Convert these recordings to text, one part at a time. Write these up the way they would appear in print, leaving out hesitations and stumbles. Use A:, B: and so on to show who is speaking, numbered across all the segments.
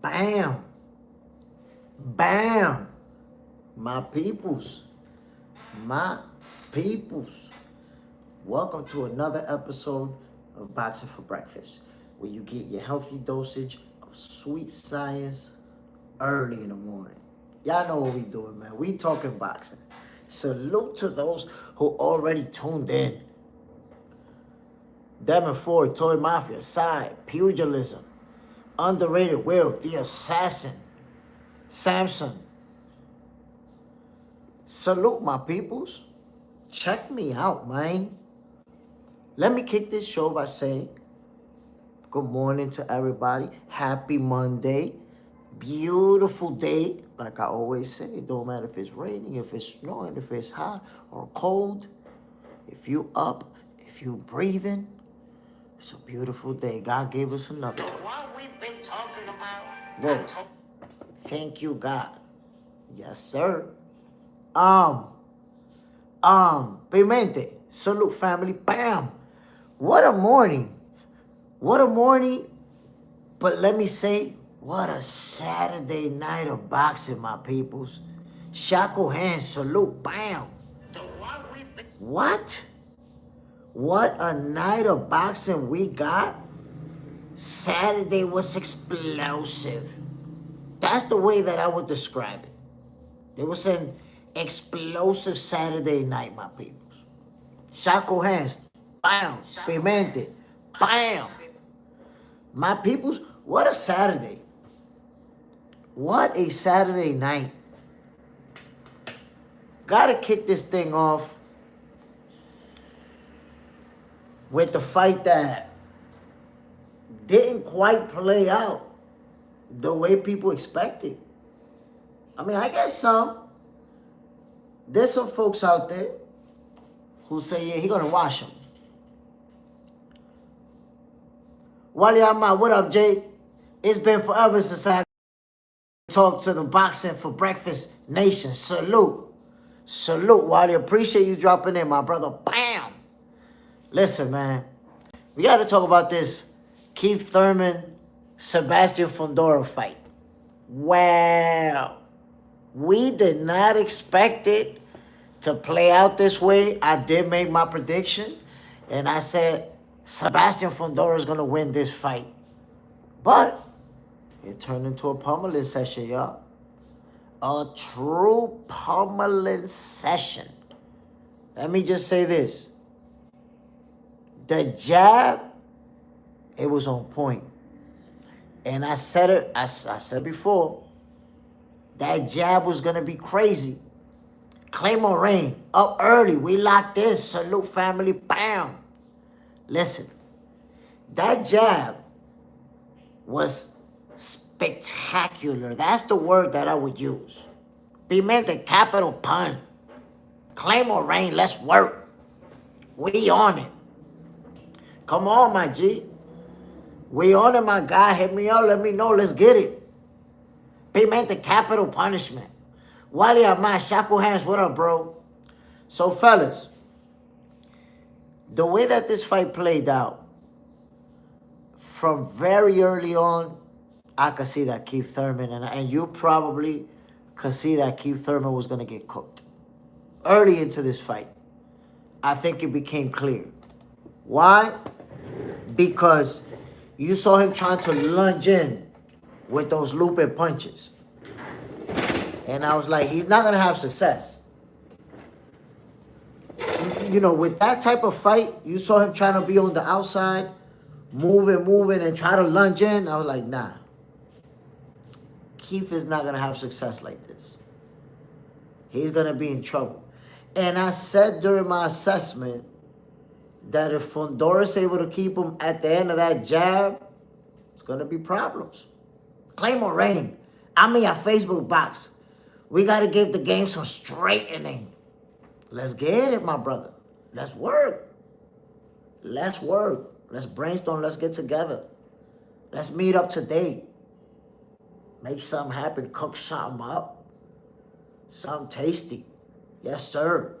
A: Bam. Bam. My peoples. My peoples. Welcome to another episode of Boxing for Breakfast, where you get your healthy dosage of sweet science early in the morning. Y'all know what we doing, man. We talking boxing. Salute to those who already tuned in. Demon Ford, Toy Mafia, Side, Pugilism, Underrated Will, The Assassin, Samson. Salute, my peoples. Check me out, man. Let me kick this show by saying good morning to everybody. Happy Monday. Beautiful day. Like I always say, it don't matter if it's raining, if it's snowing, if it's hot or cold. If you up, if you breathing, it's a beautiful day. God gave us another one. What we've been talking about. Whoa. Thank you, God. Yes, sir. Pimente. Salute, family. Bam. What a morning. What a morning. But let me say, what a Saturday night of boxing, my peoples. Shackle hands, salute, bam. What? What a night of boxing we got. Saturday was explosive. That's the way that I would describe it. It was an explosive Saturday night, my peoples. Shackle hands, bam. Pimente, bam. My peoples, what a Saturday. What a Saturday night. Gotta kick this thing off with the fight that didn't quite play out the way people expected. I mean, I guess there's some folks out there who say, yeah, he gonna wash him. Wally Ahmad, what up, Jay? It's been forever since I talked to the Boxing for Breakfast Nation. Salute. Salute, Wally. Appreciate you dropping in, my brother. Bam! Listen, man. We got to talk about this Keith Thurman, Sebastian Fundora fight. Wow. We did not expect it to play out this way. I did make my prediction, and I said Sebastian Fundora is going to win this fight. But it turned into a pummeling session, y'all. A true pummeling session. Let me just say this. The jab, it was on point. And I said it, I said before, that jab was going to be crazy. Claymore Rain, up early. We locked in. Salute, family. Bam. Listen, that jab was spectacular. That's the word that I would use. Pimente, capital pun. Claymore Rain, let's work. We on it. Come on, my G. We on it, my guy. Hit me up. Let me know. Let's get it. Pimente, capital punishment. Wally Ahmad, shackle hands. What up, bro? So, fellas, the way that this fight played out, from very early on, I could see that Keith Thurman, and you probably could see that Keith Thurman was going to get cooked. Early into this fight, I think it became clear. Why? Because you saw him trying to lunge in with those looping punches. And I was like, he's not going to have success. You know, with that type of fight, you saw him trying to be on the outside, moving, and try to lunge in. I was like, nah. Keith is not going to have success like this. He's going to be in trouble. And I said during my assessment that if Fundora is able to keep him at the end of that jab, it's going to be problems. Claymore Rain. I'm in your Facebook box. We got to give the game some straightening. Let's get it, my brother. Let's work. Let's work. Let's brainstorm. Let's get together. Let's meet up today. Make something happen. Cook something up. Something tasty. Yes, sir.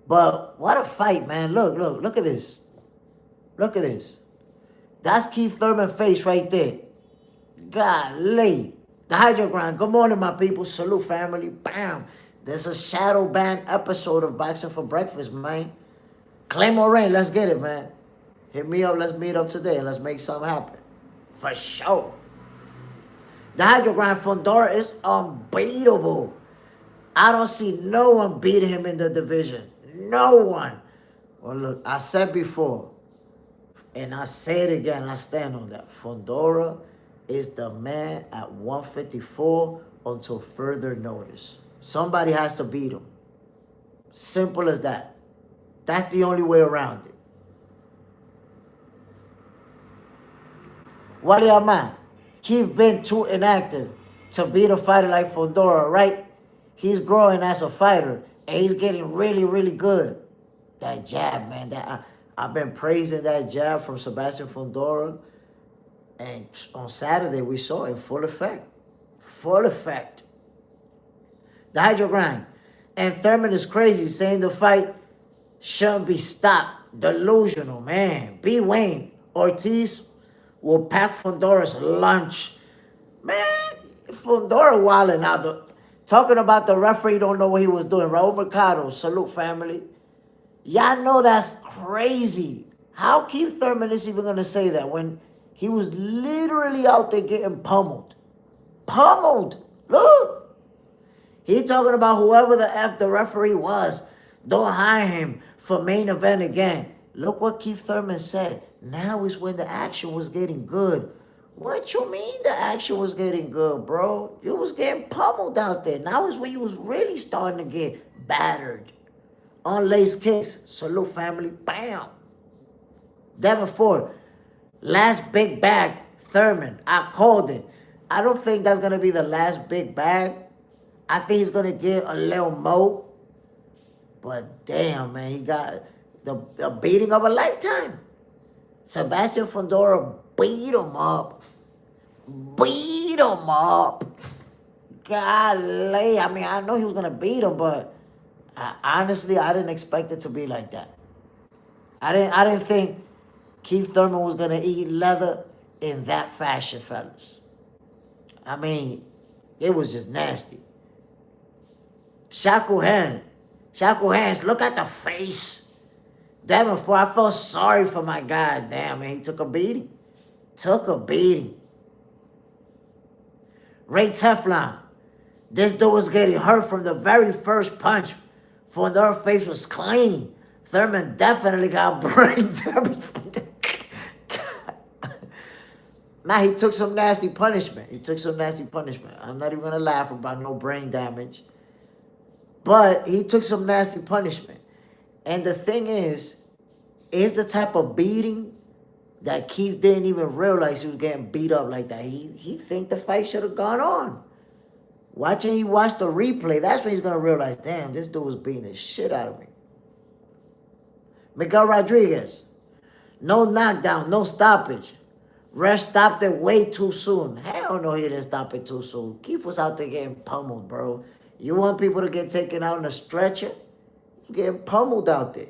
A: But what a fight, man. Look at this. Look at this. That's Keith Thurman's face right there. Golly. The Hydrogram. Good morning, my people. Salute, family. Bam. There's a shadow band episode of Boxing for Breakfast, man. Claim or rain. Let's get it, man. Hit me up. Let's meet up today and let's make something happen. For sure. The Hydrogram Fundora is unbeatable. I don't see no one beating him in the division. No one. Well, look, I said before, and I say it again, I stand on that. Fundora is the man at 154 until further notice. Somebody has to beat him. Simple as that. That's the only way around it. What do y'all mind? Keith been too inactive to beat a fighter like Fundora, right? He's growing as a fighter, and he's getting really, really good. That jab, man. I've been praising that jab from Sebastian Fundora. And on Saturday, we saw it in full effect. Full effect. The Hydrogram. And Thurman is crazy, saying the fight shouldn't be stopped. Delusional, man. B. Wayne. Ortiz will pack Fundora's lunch. Man, Fundora wilding out. Talking about the referee don't know what he was doing. Raul Mercado, salute, family. Y'all know that's crazy. How Keith Thurman is even going to say that when he was literally out there getting pummeled? Pummeled. Look. He talking about whoever the F the referee was. Don't hire him for main event again. Look what Keith Thurman said. Now is when the action was getting good. What you mean the action was getting good, bro? You was getting pummeled out there. Now is when you was really starting to get battered. Unlaced kicks. Salute, family. Bam. Devin Ford. Last big bag. Thurman. I called it. I don't think that's going to be the last big bag. I think he's going to get a little more. But damn, man. He got the beating of a lifetime. Sebastian Fundora beat him up. Beat him up. Golly. I mean, I know he was going to beat him, but honestly, I didn't expect it to be like that. I didn't think Keith Thurman was going to eat leather in that fashion, fellas. I mean, it was just nasty. Shackle hands. Look at the face. Damn, before I felt sorry for my guy. Damn, man, he took a beating. Ray Teflon. This dude was getting hurt from the very first punch. Fundora's face was clean. Thurman definitely got brain damage from the... Nah, he took some nasty punishment. I'm not even going to laugh about no brain damage. But he took some nasty punishment. And the thing is the type of beating that Keith didn't even realize he was getting beat up like that. He think the fight should have gone on. He watched the replay, that's when he's going to realize, damn, this dude was beating the shit out of me. Miguel Rodriguez. No knockdown, no stoppage. Ref stopped it way too soon. Hell no, he didn't stop it too soon. Keith was out there getting pummeled, bro. You want people to get taken out in a stretcher? You're getting pummeled out there.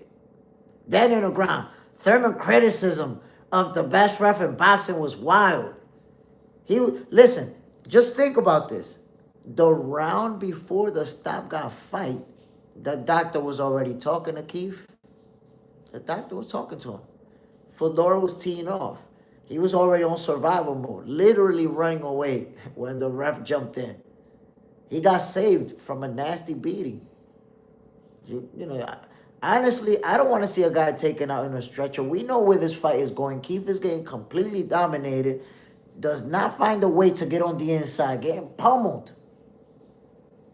A: Then in the ground. Thurman criticism of the best ref in boxing was wild. Listen, just think about this. The round before the stop got fight, the doctor was already talking to Keith. The doctor was talking to him. Fundora was teeing off. He was already on survival mode, literally running away when the ref jumped in. He got saved from a nasty beating. You know, honestly, I don't want to see a guy taken out in a stretcher. We know where this fight is going. Keith is getting completely dominated. Does not find a way to get on the inside. Getting pummeled.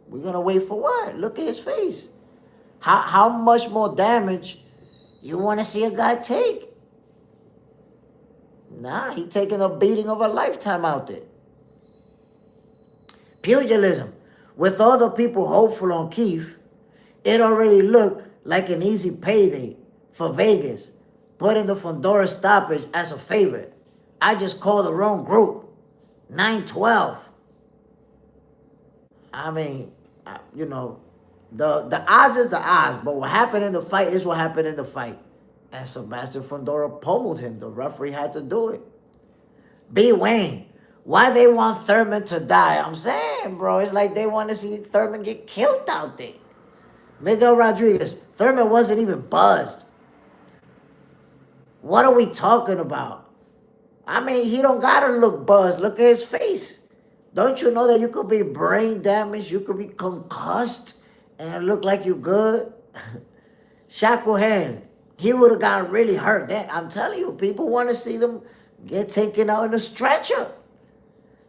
A: We're going to wait for what? Look at his face. How much more damage you want to see a guy take? Nah, he taking a beating of a lifetime out there. Pugilism. With all the people hopeful on Keith, it already looked like an easy payday for Vegas, putting the Fundora stoppage as a favorite. I just called the wrong group. 9-12. I mean, you know, the odds is the odds, but what happened in the fight is what happened in the fight. And Sebastian Fundora pummeled him. The referee had to do it. B. Wayne. Why they want Thurman to die? I'm saying, bro, it's like they want to see Thurman get killed out there. Miguel Rodriguez, Thurman wasn't even buzzed. What are we talking about? I mean, he don't gotta look buzzed. Look at his face. Don't you know that you could be brain damaged, you could be concussed, and look like you good? Shackle hand. He would have gotten really hurt. I'm telling you, people want to see them get taken out in a stretcher.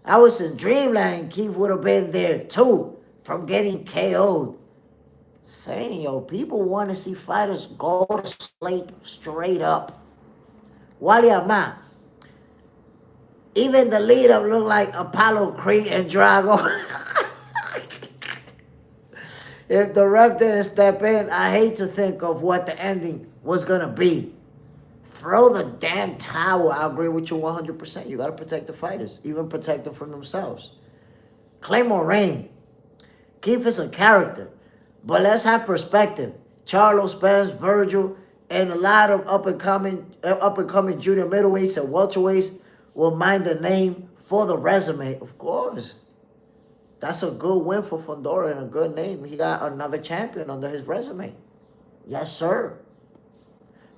A: I was in Dreamland. Keith would have been there too from getting KO'd. Saying, yo, people want to see fighters go to sleep straight up. Wally Ama. Even the lead-up looked like Apollo Creed and Drago. If the ref didn't step in, I hate to think of what the ending was going to be. Throw the damn towel. I agree with you 100%. You got to protect the fighters. Even protect them from themselves. Claymore Rain. Keith is a character. But let's have perspective. Charlo, Spence, Virgil, and a lot of up-and-coming junior middleweights and welterweights will mind the name for the resume. Of course. That's a good win for Fundora and a good name. He got another champion under his resume. Yes, sir.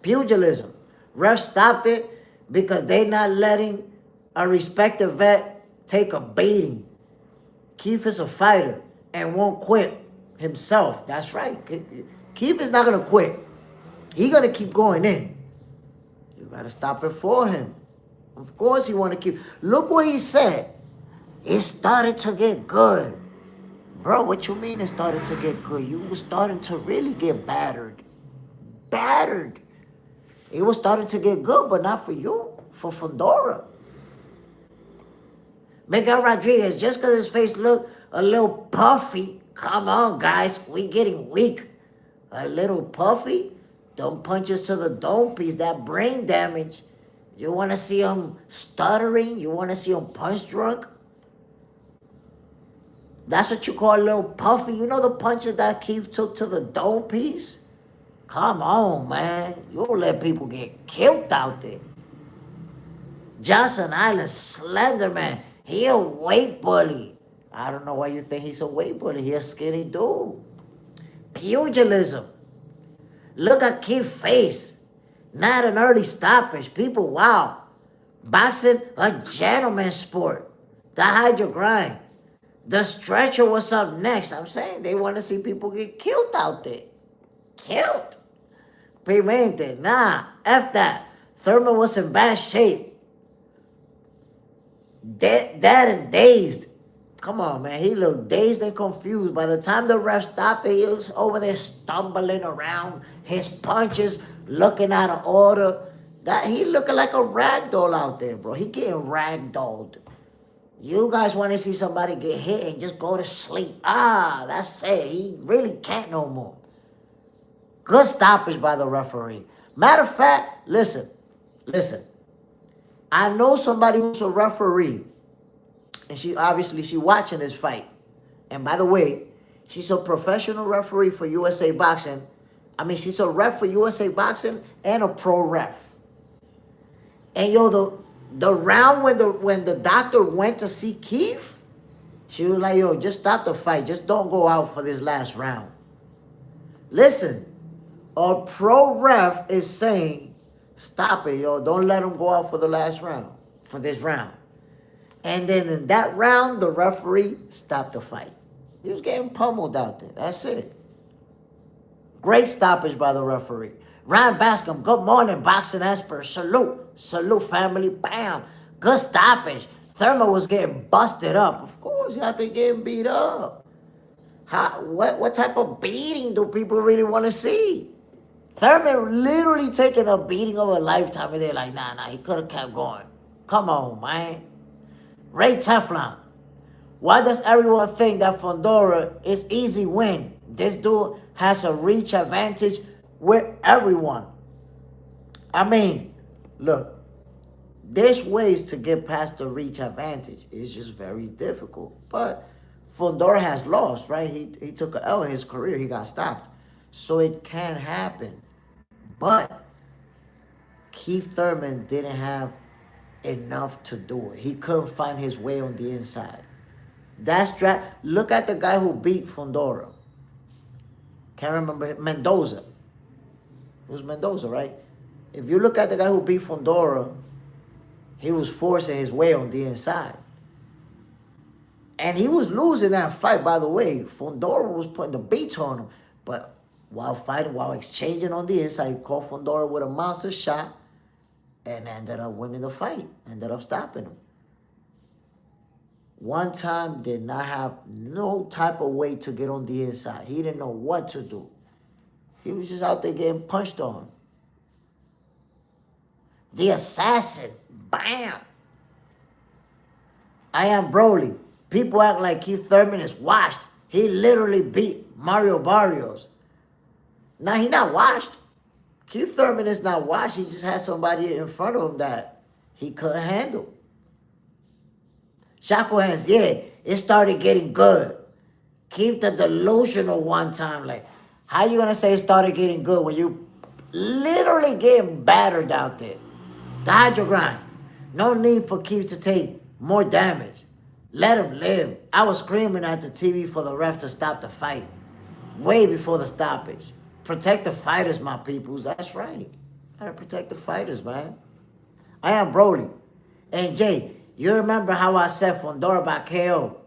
A: Pugilism. Ref stopped it because they not letting a respected vet take a beating. Keith is a fighter and won't quit himself. That's right. Keith is not going to quit. He's going to keep going in. You got to stop it for him. Of course he want to keep. Look what he said. It started to get good. Bro, what you mean it started to get good? You were starting to really get battered. Battered. It was starting to get good, but not for you. For Fundora. Miguel Rodriguez, just because his face looked a little puffy. Come on, guys. We getting weak. A little puffy. Don't punch us to the dome piece. That brain damage. You want to see him stuttering? You want to see him punch drunk? That's what you call a little puffy. You know the punches that Keith took to the dome piece? Come on, man. You don't let people get killed out there. Johnson Island, slender man. He a weight bully. I don't know why you think he's a weight bully. He a skinny dude. Pugilism. Look at Keith's face. Not an early stoppage. People, wow. Boxing, a gentleman's sport. The hide your grind. The stretcher was up next. I'm saying they want to see people get killed out there. Killed. Pimente. Nah, F that. Thurman was in bad shape. Dead and dazed. Come on, man. He looked dazed and confused. By the time the ref stopped it, he was over there stumbling around. His punches looking out of order. He looking like a rag doll out there, bro. He getting ragdolled. You guys want to see somebody get hit and just go to sleep. That's it. He really can't no more. Good stoppage by the referee. Matter of fact, listen. I know somebody who's a referee. And she watching this fight. And by the way, she's a professional referee for USA Boxing. I mean, she's a ref for USA Boxing and a pro ref. And yo, the round when the doctor went to see Keith, she was like, yo, just stop the fight. Just don't go out for this last round. Listen, a pro ref is saying, stop it, yo. Don't let him go out for the last round, for this round. And then in that round, the referee stopped the fight. He was getting pummeled out there. That's it. Great stoppage by the referee. Ryan Bascom, good morning, boxing expert. Salute. Salute, family. Bam. Good stoppage. Thurman was getting busted up. Of course, you have to get beat up. What type of beating do people really want to see? Thurman literally taking a beating of a lifetime, and they're like, nah, he could have kept going. Come on, man. Ray Teflon. Why does everyone think that Fundora is easy win? This dude has a reach advantage with everyone. I mean, look, there's ways to get past the reach advantage. It's just very difficult. But Fundora has lost, right? He took an L in his career. He got stopped. So it can happen. But Keith Thurman didn't have enough to do it. He couldn't find his way on the inside. Look at the guy who beat Fundora. Can't remember. Mendoza. It was Mendoza, right? If you look at the guy who beat Fundora, he was forcing his way on the inside. And he was losing that fight, by the way. Fundora was putting the beats on him. But while exchanging on the inside, he caught Fundora with a monster shot and ended up winning the fight. Ended up stopping him. One time did not have no type of way to get on the inside. He didn't know what to do. He was just out there getting punched on. The assassin. Bam. I am Broly. People act like Keith Thurman is washed. He literally beat Mario Barrios. Now, he not washed. Keith Thurman is not washed. He just had somebody in front of him that he couldn't handle. Shackle hands, yeah, it started getting good. Keep the delusional one time. Like, how you going to say it started getting good when you literally getting battered out there? The hydro grind. No need for Keith to take more damage. Let him live. I was screaming at the TV for the ref to stop the fight. Way before the stoppage. Protect the fighters, my peoples. That's right. Gotta protect the fighters, man. I am Broly. And Jay, you remember how I said Fundora by KO?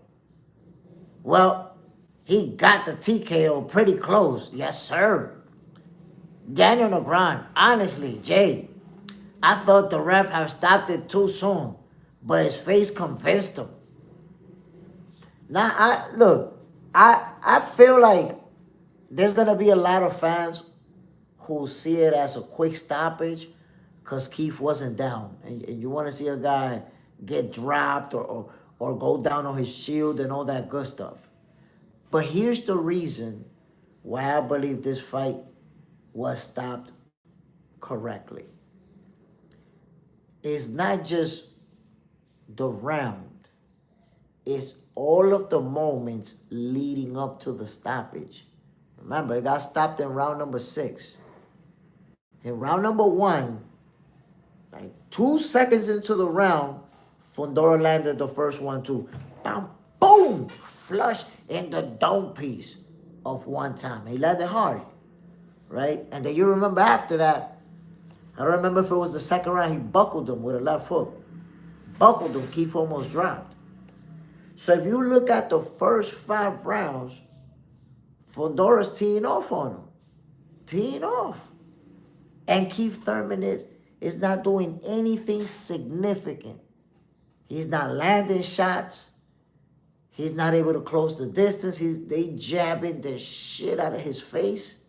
A: Well, he got the TKO pretty close. Yes, sir. Daniel Negron, honestly, Jay, I thought the ref had stopped it too soon, but his face convinced him. Now, I feel like there's going to be a lot of fans who see it as a quick stoppage because Keith wasn't down. And you want to see a guy get dropped or go down on his shield and all that good stuff. But here's the reason why I believe this fight was stopped correctly. It's not just the round. It's all of the moments leading up to the stoppage. Remember, it got stopped in round number 6. In round number 1, like 2 seconds into the round, Fundora landed the first one too. Bam, boom! Flush in the dome piece of one time. He landed hard, right? And then you remember after that, I don't remember if it was the second round, he buckled him with a left hook. Buckled him, Keith almost dropped. So if you look at the first 5 rounds, Fundora's teeing off on him. Teeing off. And Keith Thurman is not doing anything significant. He's not landing shots. He's not able to close the distance. They jabbing the shit out of his face.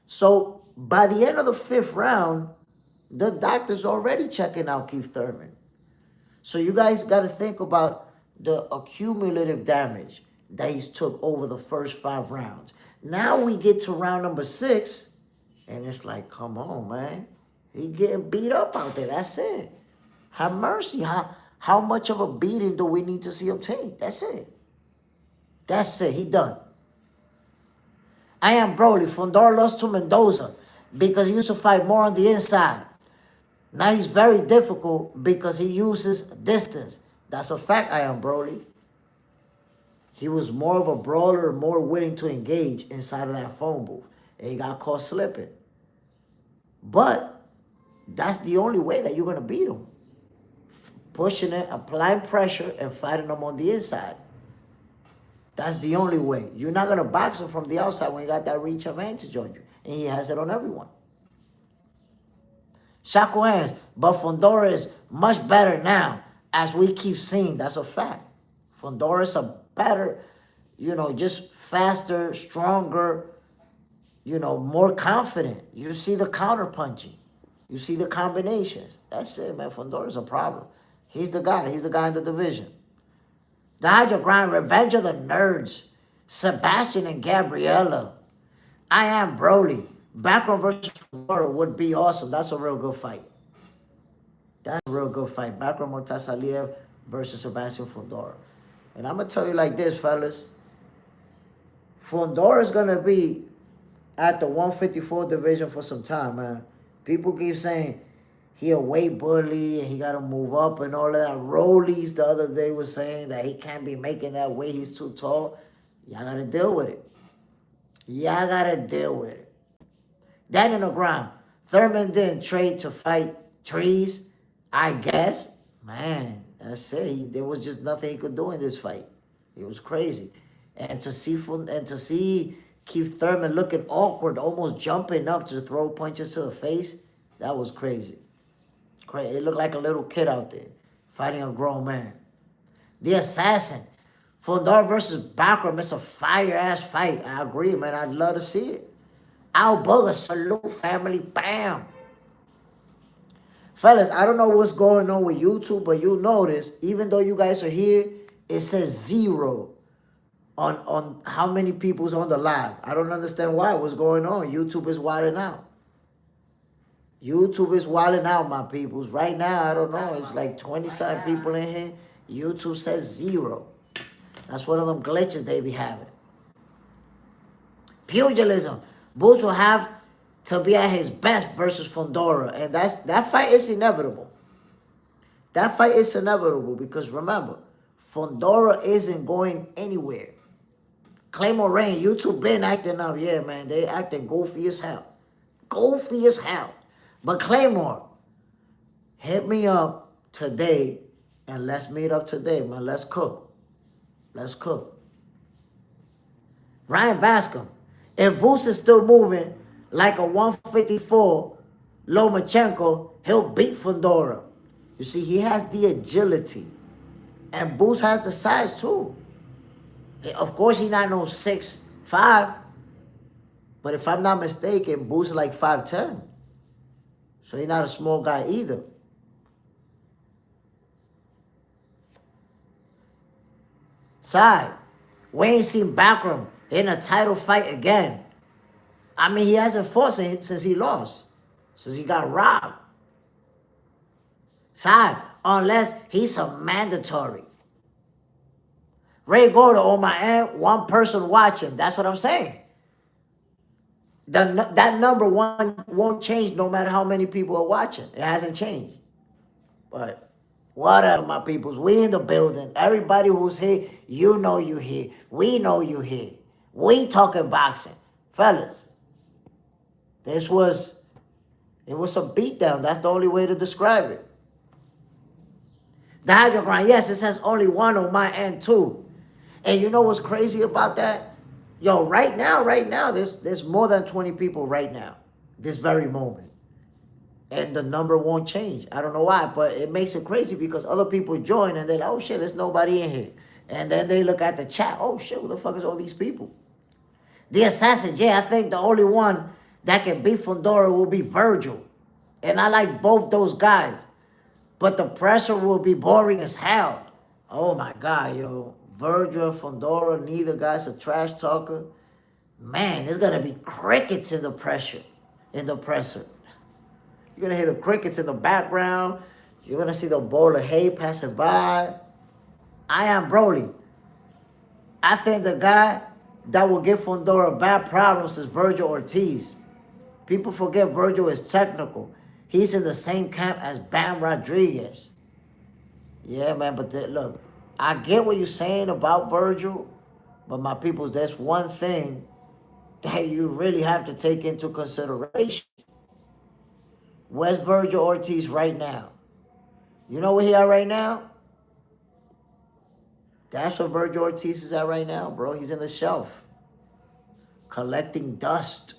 A: So by the end of the 5th round, the doctor's already checking out Keith Thurman. So you guys got to think about the accumulative damage that he's took over the first 5 rounds. Now we get to round number 6, and it's like, come on, man. He getting beat up out there. That's it. Have mercy. How much of a beating do we need to see him take? That's it. That's it. He done. I am Broly. Fundora lost to Mendoza because he used to fight more on the inside. Now he's very difficult because he uses distance. That's a fact, I am Broly. He was more of a brawler, more willing to engage inside of that phone booth. And he got caught slipping. But that's the only way that you're going to beat him. Pushing it, applying pressure, and fighting him on the inside. That's the only way. You're not going to box him from the outside when you got that reach advantage on you. And he has it on everyone. Shackle hands. But Fundora is much better now, as we keep seeing. That's a fact. Fundora is a better, just faster, stronger, more confident. You see the counter punching. You see the combinations. That's it, man. Fundora's a problem. He's the guy. He's the guy in the division. The Hydro Grind, Revenge of the Nerds. Sebastian and Gabriella. I am Broly. Background versus Fundora would be awesome. That's a real good fight. That's a real good fight. Background Mortasaliev versus Sebastian Fundora. And I'm going to tell you like this, fellas. Fundora is going to be at the 154 division for some time, man. People keep saying he a weight bully and he got to move up and all of that. Rollies the other day was saying that he can't be making that weight. He's too tall. Y'all got to deal with it. Y'all got to deal with it. Then in the ground, Thurman didn't trade to fight trees, I guess. Man, that's it. There was just nothing he could do in this fight. It was crazy. And to see Keith Thurman looking awkward, almost jumping up to throw punches to the face, that was crazy. It looked like a little kid out there fighting a grown man. The Assassin. Fundora versus Bakram. It's a fire-ass fight. I agree, man. I'd love to see it. Al Booger, salute, family. Bam. Fellas, I don't know what's going on with YouTube, but you'll notice, even though you guys are here, it says 0 on how many people's on the live. I don't understand why. What's going on? YouTube is wilding out. YouTube is wilding out, my peoples. Right now, I don't know. It's like 20-some people in here. YouTube says 0. That's one of them glitches they be having. Pugilism. Boots will have to be at his best versus Fundora. And that fight is inevitable. That fight is inevitable because remember, Fundora isn't going anywhere. Claymore Rain, YouTube been acting up. Yeah, man, they acting goofy as hell. Goofy as hell. But Claymore, hit me up today and let's meet up today, man. Let's cook. Let's cook. Ryan Bascom, if Boots is still moving like a 154 Lomachenko, he'll beat Fundora. You see, he has the agility. And Boots has the size too. Of course, he's not no 6'5". But if I'm not mistaken, Boots is like 5'10". So he's not a small guy either. Side, we ain't seen Bakram in a title fight again. I mean, he hasn't fought since he lost. Since he got robbed. Side, unless he's a mandatory. Ray Gordo on my end, one person watching. That's what I'm saying. That number one won't change no matter how many people are watching. It hasn't changed. But whatever, my peoples. We in the building. Everybody who's here, you know you here. We know you here. We talking boxing. Fellas, it was a beatdown. That's the only way to describe it. The hydrogrind, yes, it says only one on my end too. And you know what's crazy about that? Yo, right now, there's more than 20 people right now, this very moment. And the number won't change. I don't know why, but it makes it crazy because other people join and they're like, oh shit, there's nobody in here. And then they look at the chat, oh shit, who the fuck is all these people? The Assassin, yeah, I think the only one that can beat Fundora will be Virgil. And I like both those guys. But the pressure will be boring as hell. Oh my God, yo. Virgil, Fundora, neither guy's a trash talker. Man, there's gonna be crickets in the presser. You're gonna hear the crickets in the background. You're gonna see the bowl of hay passing by. I am Broly. I think the guy that will give Fundora bad problems is Virgil Ortiz. People forget Virgil is technical. He's in the same camp as Bam Rodriguez. Yeah, man, but look, I get what you're saying about Virgil, but my peoples, there's one thing that you really have to take into consideration. Where's Virgil Ortiz right now? You know where he at right now? That's where Virgil Ortiz is at right now, bro. He's in the shelf. Collecting dust.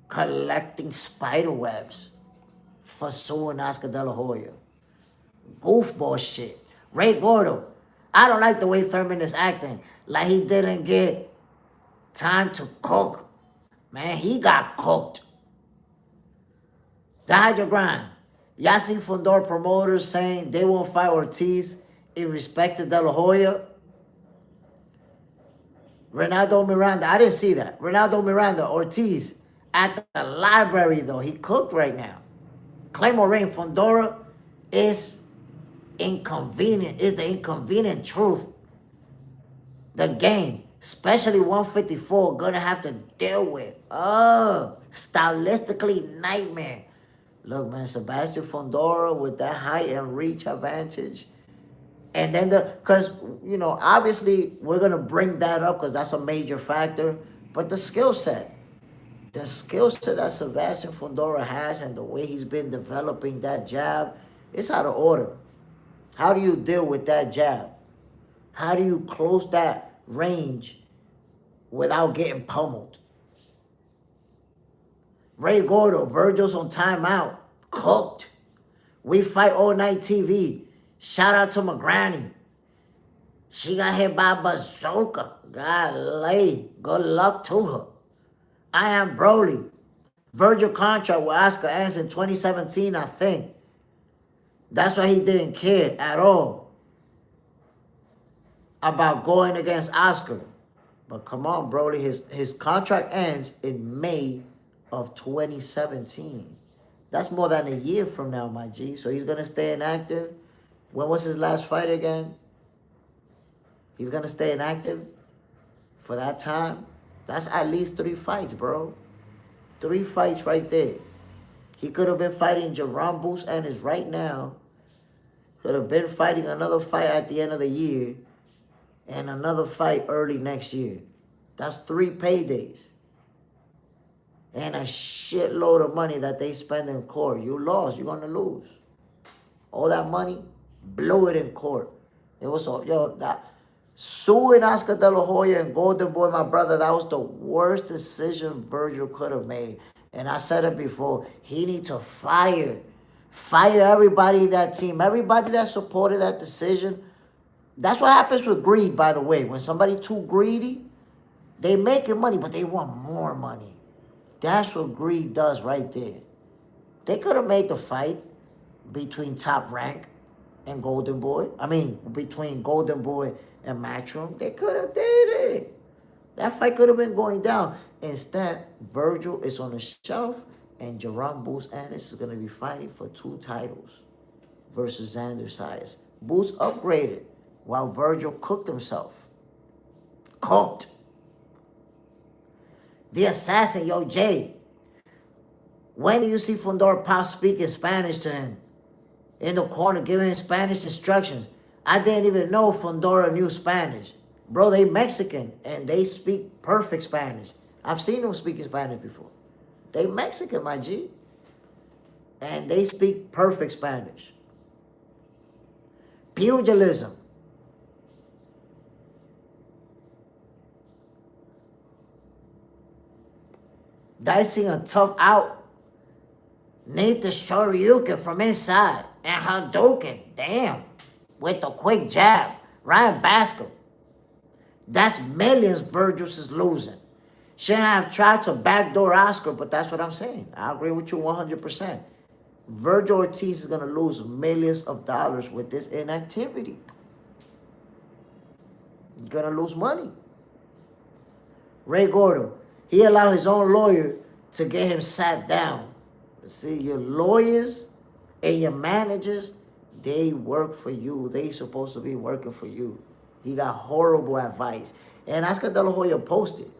A: Collecting spider webs. For suing Oscar De La Hoya. Goofball shit. Ray Gordo. I don't like the way Thurman is acting. Like he didn't get time to cook. Man, he got cooked. The Hydro Grind. Y'all see Fundora promoters saying they won't fight Ortiz in respect to De La Hoya? Ronaldo Miranda. I didn't see that. Ronaldo Miranda. Ortiz. At the library, though. He cooked right now. Claymore Rain. Fundora is inconvenient. Is the inconvenient truth. The game, especially 154, gonna have to deal with. Oh, stylistically nightmare. Look, man, Sebastian Fundora with that height and reach advantage. And then because, you know, obviously we're going to bring that up because that's a major factor. But the skill set that Sebastian Fundora has and the way he's been developing that jab, it's out of order. How do you deal with that jab? How do you close that range without getting pummeled? Ray Gordo, Virgil's on timeout. Cooked. We fight all night TV. Shout out to my granny. She got hit by a bazooka. Golly. Good luck to her. I am Broly. Virgil contract with Oscar ends in 2017, I think. That's why he didn't care at all about going against Oscar. But come on, Broly. His contract ends in May of 2017. That's more than a year from now, my G. So he's going to stay inactive. When was his last fight again? He's going to stay inactive for that time. That's at least 3 fights, bro. 3 fights right there. He could have been fighting Jerome Boots Ennis right now. Could have been fighting another fight at the end of the year. And another fight early next year. That's 3 paydays. And a shitload of money that they spend in court. You lost, you're going to lose. All that money, blow it in court. It was all, that suing Oscar De La Hoya and Golden Boy, my brother, that was the worst decision Virgil could have made. And I said it before, he needs to fire everybody in that team, everybody that supported that decision. That's what happens with greed, by the way. When somebody too greedy, they making money, but they want more money. That's what greed does right there. They could have made the fight between Top Rank and Golden Boy. I mean, between Golden Boy and Matchroom. They could have did it. That fight could have been going down. Instead, Virgil is on the shelf, and Jerome Boots Ennis is going to be fighting for 2 titles versus Xander Zayas. Boots upgraded while Virgil cooked himself. Cooked. The assassin, yo, Jay. When do you see Fundora Pop speaking Spanish to him? In the corner, giving him Spanish instructions. I didn't even know Fundora knew Spanish. Bro, they Mexican, and they speak perfect Spanish. I've seen them speaking Spanish before. They Mexican, my G. And they speak perfect Spanish. Pugilism. Dicing a tough out. Need the Shoryuken from inside. And Hadouken. Damn. With the quick jab. Ryan Bascom. That's millions Virgil's is losing. Shouldn't have tried to backdoor Oscar, but that's what I'm saying. I agree with you 100%. Virgil Ortiz is going to lose millions of dollars with this inactivity. He's going to lose money. Ray Gordo. He allowed his own lawyer to get him sat down. See, your lawyers and your managers, they work for you. They supposed to be working for you. He got horrible advice. And Oscar De La Hoya posted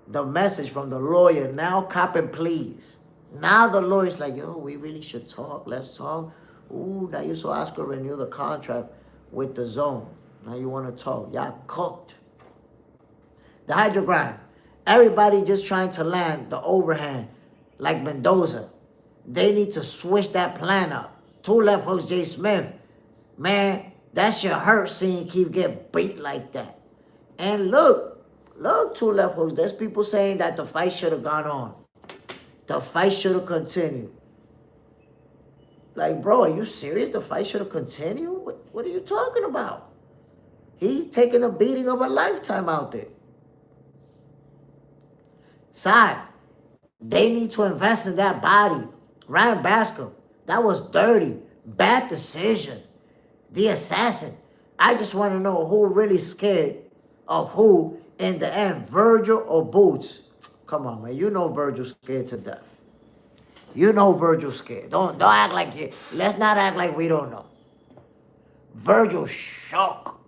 A: the message from the lawyer, now cop and please. Now the lawyer's like, yo, we really should talk. Let's talk. Ooh, now you saw Oscar renew the contract with the zone. Now you want to talk. Y'all cooked. The hydrogram. Everybody just trying to land the overhand like Mendoza. They need to switch that plan up. 2 left hooks, Jay Smith. Man, that shit hurt seeing Keith get beat like that. And look, 2 left hooks. There's people saying that the fight should have gone on. The fight should have continued. Like, bro, are you serious? The fight should have continued? What are you talking about? He taking a beating of a lifetime out there. Side, they need to invest in that body. Ryan Bascom, that was dirty. Bad decision. The assassin. I just want to know who really scared of who in the end, Virgil or Boots. Come on, man. You know Virgil's scared to death. You know Virgil's scared. Don't act like you. Let's not act like we don't know. Virgil shook.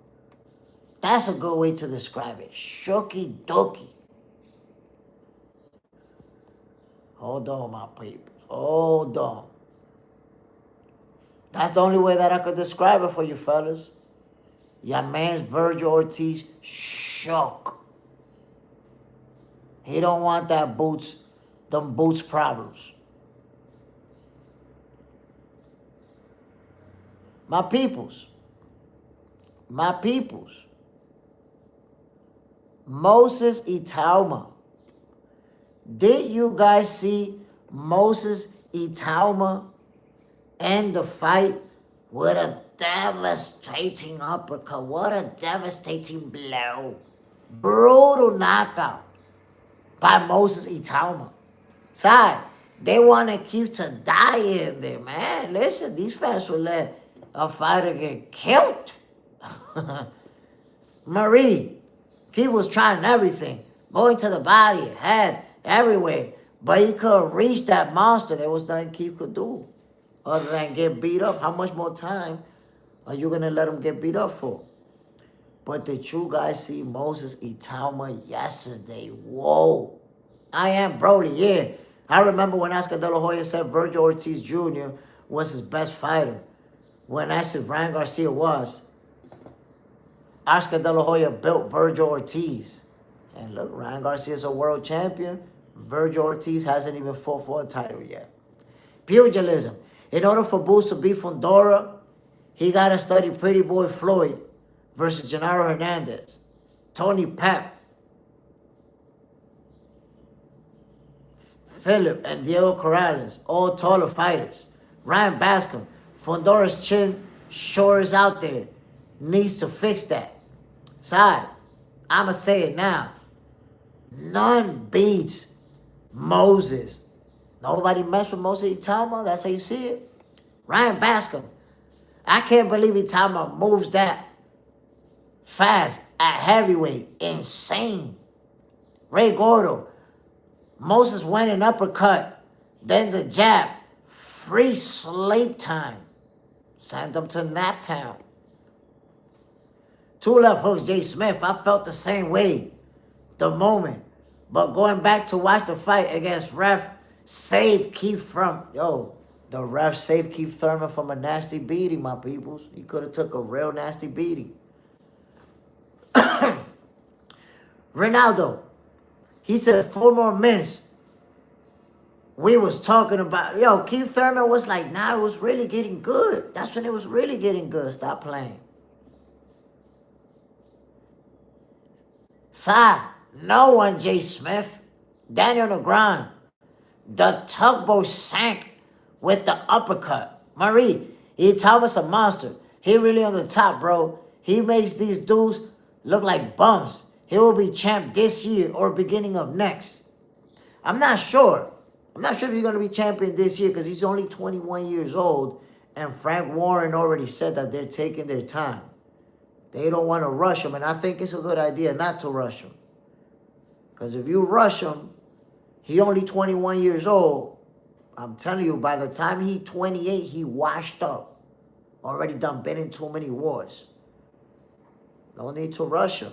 A: That's a good way to describe it. Shooky dokey. Hold on, my people. Hold on. That's the only way that I could describe it for you fellas. Your man's Virgil Ortiz shook. He don't want them boots problems. My peoples. Moses Itama. Did you guys see Moses Itama end the fight with a devastating uppercut? What a devastating blow. Brutal knockout by Moses Itama. Side, they want to keep to die in there, man. Listen, these fans will let a fighter get killed. Marie, he was trying everything. Going to the body, head, everywhere. But he couldn't reach that monster. There was nothing Keith could do other than get beat up. How much more time are you going to let him get beat up for? But did you guys see Moses Itama yesterday? Whoa. I am Broly, yeah. I remember when Oscar De La Hoya said Virgil Ortiz Jr. was his best fighter. When I said Ryan Garcia was, Oscar De La Hoya built Virgil Ortiz. And look, Ryan Garcia is a world champion. Virgil Ortiz hasn't even fought for a title yet. Pugilism. In order for Boots to beat Fundora, he got to study Pretty Boy Floyd versus Gennaro Hernandez. Tony Pep, Philip, and Diego Corrales, all taller fighters. Ryan Bascom, Fundora's chin sure is out there. Needs to fix that. Side, I'ma say it now. None beats Moses. Nobody mess with Moses Itama. That's how you see it. Ryan Bascom. I can't believe Itama moves that fast at heavyweight. Insane. Ray Gordo. Moses went an uppercut. Then the jab. Free sleep time. Sent him to nap town. Two left hooks, Jay Smith. I felt the same way the moment. But going back to watch the fight against ref, saved Keith from, the ref saved Keith Thurman from a nasty beating, my peoples. He could have took a real nasty beating. Ronaldo, he said 4 more minutes. We was talking about, Keith Thurman was like, nah, it was really getting good. That's when it was really getting good. Stop playing. No one, Jay Smith. Daniel Negron. The tugboat sank with the uppercut. Marie, Itama's a monster. He really on the top, bro. He makes these dudes look like bums. He will be champ this year or beginning of next. I'm not sure. I'm not sure if he's going to be champion this year because he's only 21 years old. And Frank Warren already said that they're taking their time. They don't want to rush him. And I think it's a good idea not to rush him. Because if you rush him, he only 21 years old. I'm telling you, by the time he 28, he washed up. Already done been in too many wars. No need to rush him.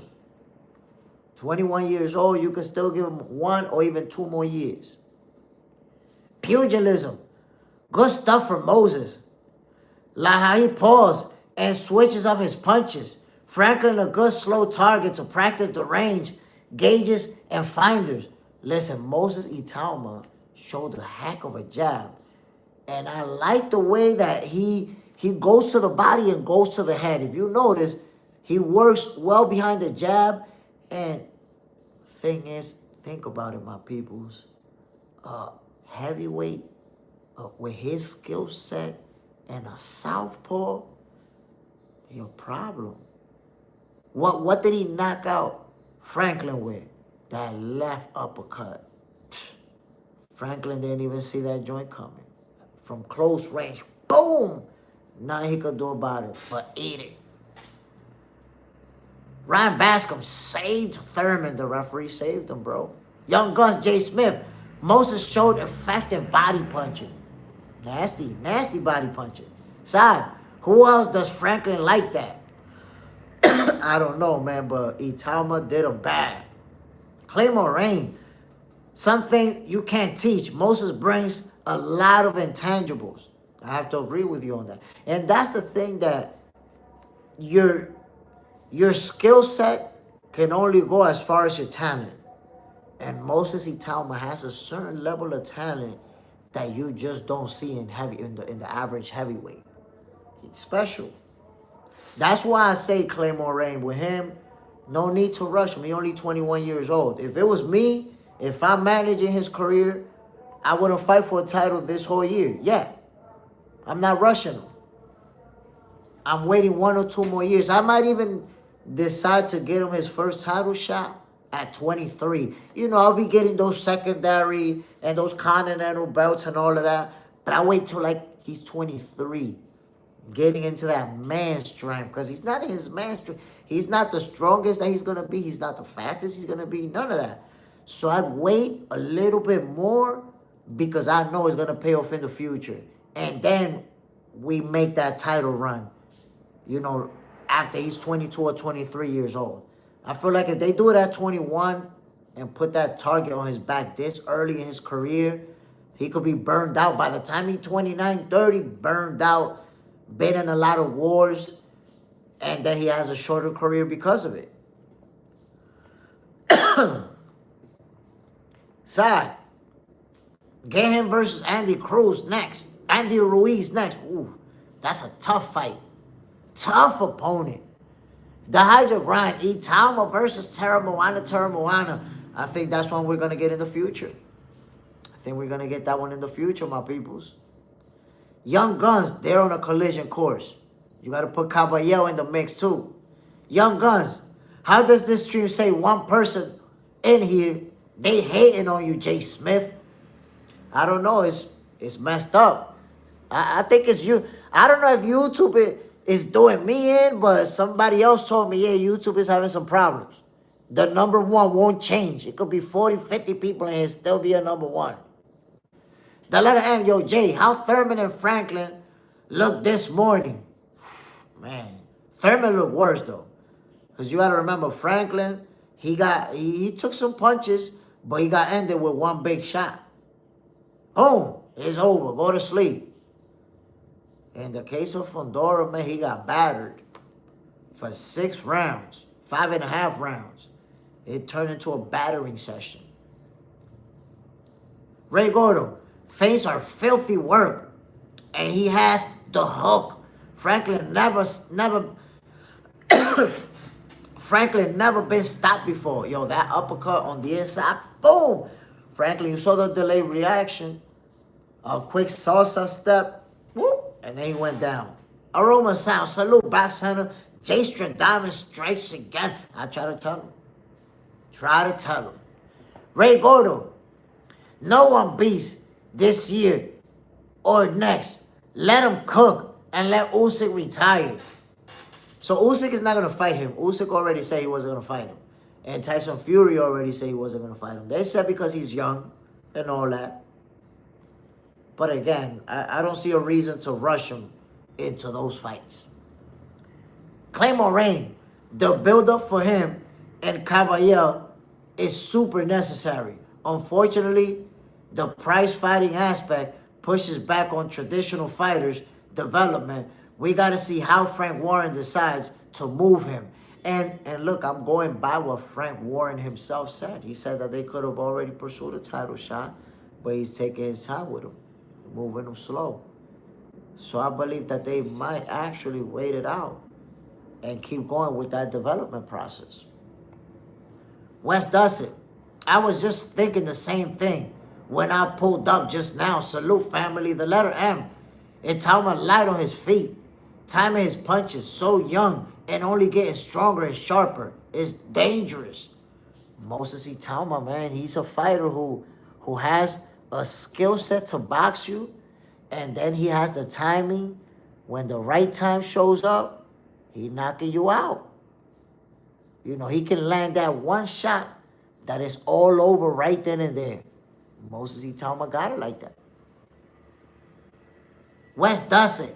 A: 21 years old, you can still give him 1 or even 2 more years. Pugilism. Good stuff for Moses. Like how he paused and switches up his punches. Franklin, a good slow target to practice the range, gauges, and finders. Listen, Moses Itama showed a heck of a jab. And I like the way that he goes to the body and goes to the head. If you notice, he works well behind the jab. And thing is, think about it, my peoples. Heavyweight with his skill set and a southpaw, your problem. What did he knock out Franklin with? That left uppercut. Franklin didn't even see that joint coming. From close range, boom! Nothing he could do about it, but eat it. Ryan Bascom saved Thurman. The referee saved him, bro. Young Guns, Jay Smith. Moses showed effective body punching. Nasty, nasty body punching. Side, who else does Franklin like that? I don't know, man, but Itama did him bad. Claymore Rain. Something you can't teach. Moses brings a lot of intangibles. I have to agree with you on that. And that's the thing, that your skill set can only go as far as your talent. And Moses Itama has a certain level of talent that you just don't see in the average heavyweight. He's special. That's why I say Claymore Rain. With him, no need to rush him. He only 21 years old. If it was me, if I'm managing his career, I wouldn't fight for a title this whole year. Yeah. I'm not rushing him. I'm waiting 1 or 2 more years. I might even decide to get him his first title shot at 23. You know, I'll be getting those secondary and those continental belts and all of that. But I wait till like he's 23. Getting into that man strength. Because he's not in his man strength. He's not the strongest that he's going to be. He's not the fastest he's going to be. None of that. So I'd wait a little bit more because I know it's going to pay off in the future. And then we make that title run, you know, after he's 22 or 23 years old. I feel like if they do it at 21 and put that target on his back this early in his career, he could be burned out. By the time he's 29, 30, burned out, been in a lot of wars, and then he has a shorter career because of it. Side, get him versus Andy Cruz next. Andy Ruiz next. Ooh, that's a tough fight. Tough opponent. The Hydra grind. Itama versus Terra Moana. I think that's one we're going to get in the future. I think we're going to get that one in the future, my peoples. Young Guns, they're on a collision course. You got to put Caballero in the mix too. Young Guns, how does this stream say one person in here, they hating on you, Jay Smith? I don't know. It's messed up. I think it's you. I don't know if YouTube is doing me in, but somebody else told me, yeah, YouTube is having some problems. The number one won't change. It could be 40, 50 people and it still be a number one. The letter M, yo, Jay, how Thurman and Franklin looked this morning? Man, Thurman looked worse, though. Because you got to remember, Franklin, he took some punches, but he got ended with one big shot. Boom, it's over. Go to sleep. In the case of Fundora, man, he got battered for 6 rounds, 5.5 rounds. It turned into a battering session. Ray Gordo, feints are filthy work, and he has the hook. Franklin never been stopped before. Yo, that uppercut on the inside, boom. Franklin, you saw the delayed reaction. A quick salsa step, whoop. And then he went down. Aroma Sound, salute, back center. J Diamond strikes again. I try to tell him. Ray Gordo, no one beats this year or next. Let him cook and let Usyk retire. So Usyk is not going to fight him. Usyk already said he wasn't going to fight him. And Tyson Fury already said he wasn't going to fight him. They said because he's young and all that. But again, I don't see a reason to rush him into those fights. Claymore Rain, the build-up for him and Caballero is super necessary. Unfortunately, the prize fighting aspect pushes back on traditional fighters' development. We got to see how Frank Warren decides to move him. And look, I'm going by what Frank Warren himself said. He said that they could have already pursued a title shot, but he's taking his time with him, moving him slow. So I believe that they might actually wait it out and keep going with that development process. Wes does it. I was just thinking the same thing when I pulled up just now. Salute, family. The letter M. Itama light on his feet. Timing his punches, so young and only getting stronger and sharper. It's dangerous. Moses Itama, man, he's a fighter who has a skill set to box you, and then he has the timing. When the right time shows up, he knocking you out. You know, he can land that one shot that is all over right then and there. Moses Itama got it like that. West does it.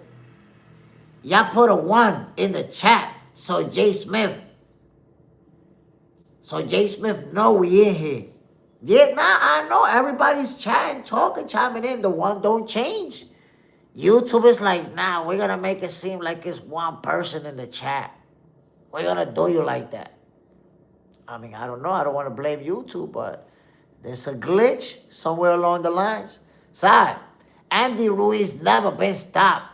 A: Y'all put a 1 in the chat so Jay Smith know we in here. Yeah, nah, I know. Everybody's chatting, talking, chiming in. The one don't change. YouTube is like, nah, we're gonna make it seem like it's one person in the chat. We're gonna do you like that. I mean, I don't know. I don't want to blame YouTube, but there's a glitch somewhere along the lines. Side, Andy Ruiz never been stopped.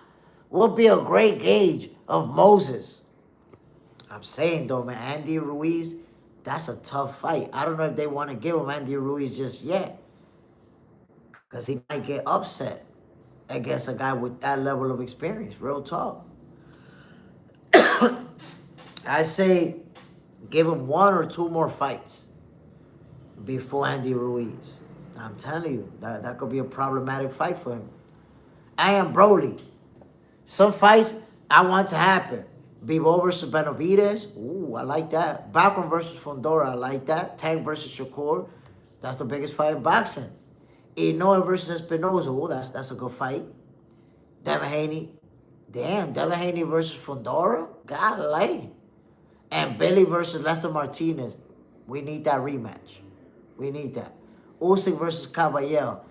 A: Would be a great gauge of Moses. I'm saying though, man, Andy Ruiz, that's a tough fight. I don't know if they want to give him Andy Ruiz just yet, because he might get upset against a guy with that level of experience. Real talk. I say give him one or two more fights before Andy Ruiz. I'm telling you, that could be a problematic fight for him. I am Broly. Some fights I want to happen. Bivol versus Benavidez. Ooh, I like that. Backward versus Fundora. I like that. Tank versus Shakur. That's the biggest fight in boxing. Inoue versus Espinoza. Ooh, that's a good fight. Devin Haney. Damn, Devin Haney versus Fundora. Golly. And Billy versus Lester Martinez. We need that rematch. We need that. Usyk versus Caballero.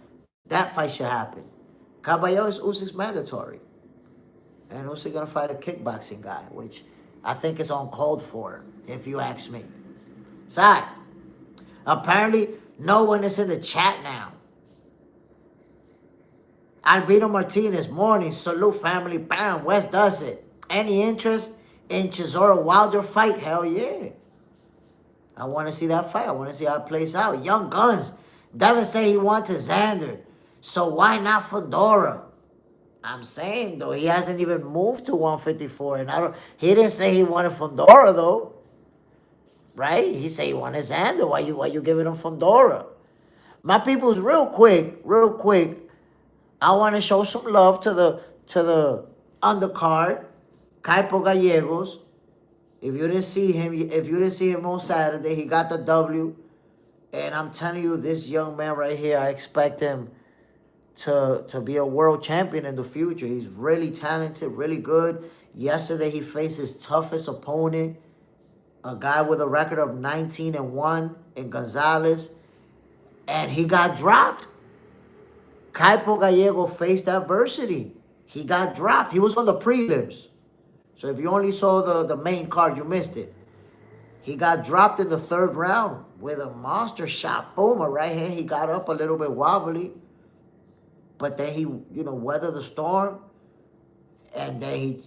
A: That fight should happen. Caballero is Usyk's mandatory. And Usyk gonna fight a kickboxing guy, which I think is uncalled for, if you ask me. Side. Apparently, no one is in the chat now. Albino Martinez, morning, salute family, bam, West does it. Any interest in Chisora Wilder fight? Hell yeah. I want to see that fight. I want to see how it plays out. Young Guns. Devin say he wanted Xander. So why not Fundora? I'm saying, though, he hasn't even moved to 154. And he didn't say he wanted Fundora, though. Right? He said he wanted Xander. Why you giving him Fundora? My people's real quick. I want to show some love to the undercard, Kaipo Gallegos. If you didn't see him on Saturday, he got the W. And I'm telling you, this young man right here, I expect him to be a world champion in the future. He's really talented, really good. Yesterday, he faced his toughest opponent, a guy with a record of 19-1 in Gonzalez, and he got dropped. Kaipo Gallego faced adversity. He got dropped. He was on the prelims. So if you only saw the main card, you missed it. He got dropped in the third round with a monster shot. Boom, a right hand. He got up a little bit wobbly. But then he, weathered the storm. And then he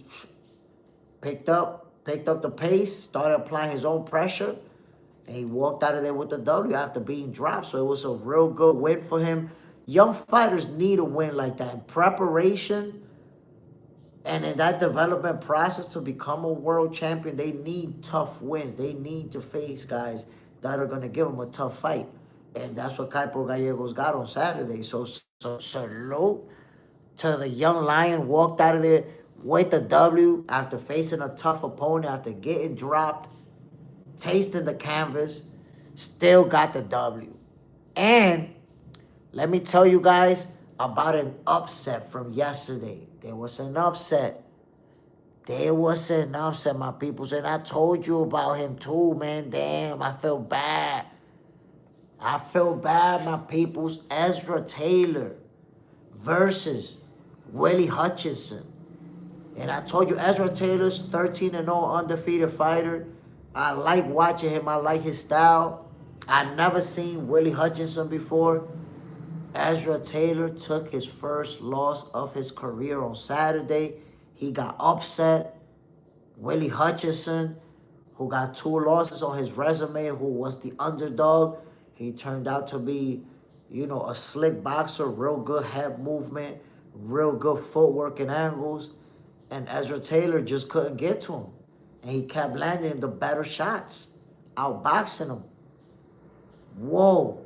A: picked up the pace, started applying his own pressure. And he walked out of there with the W after being dropped. So it was a real good win for him. Young fighters need a win like that. In preparation and in that development process to become a world champion, they need tough wins. They need to face guys that are going to give them a tough fight. And that's what Kaipo Gallegos got on Saturday. So salute to the young lion. Walked out of there with the W after facing a tough opponent, after getting dropped, tasting the canvas, still got the W. And let me tell you guys about an upset from yesterday. There was an upset. My peoples. And I told you about him too, man. Damn, I feel bad. My peoples. Ezra Taylor versus Willie Hutchinson. And I told you Ezra Taylor's 13-0 undefeated fighter. I like watching him. I like his style. I've never seen Willie Hutchinson before. Ezra Taylor took his first loss of his career on Saturday. He got upset. Willie Hutchinson, who got 2 losses on his resume, who was the underdog, he turned out to be, a slick boxer, real good head movement, real good footwork and angles. And Ezra Taylor just couldn't get to him. And he kept landing him the better shots, outboxing him. Whoa.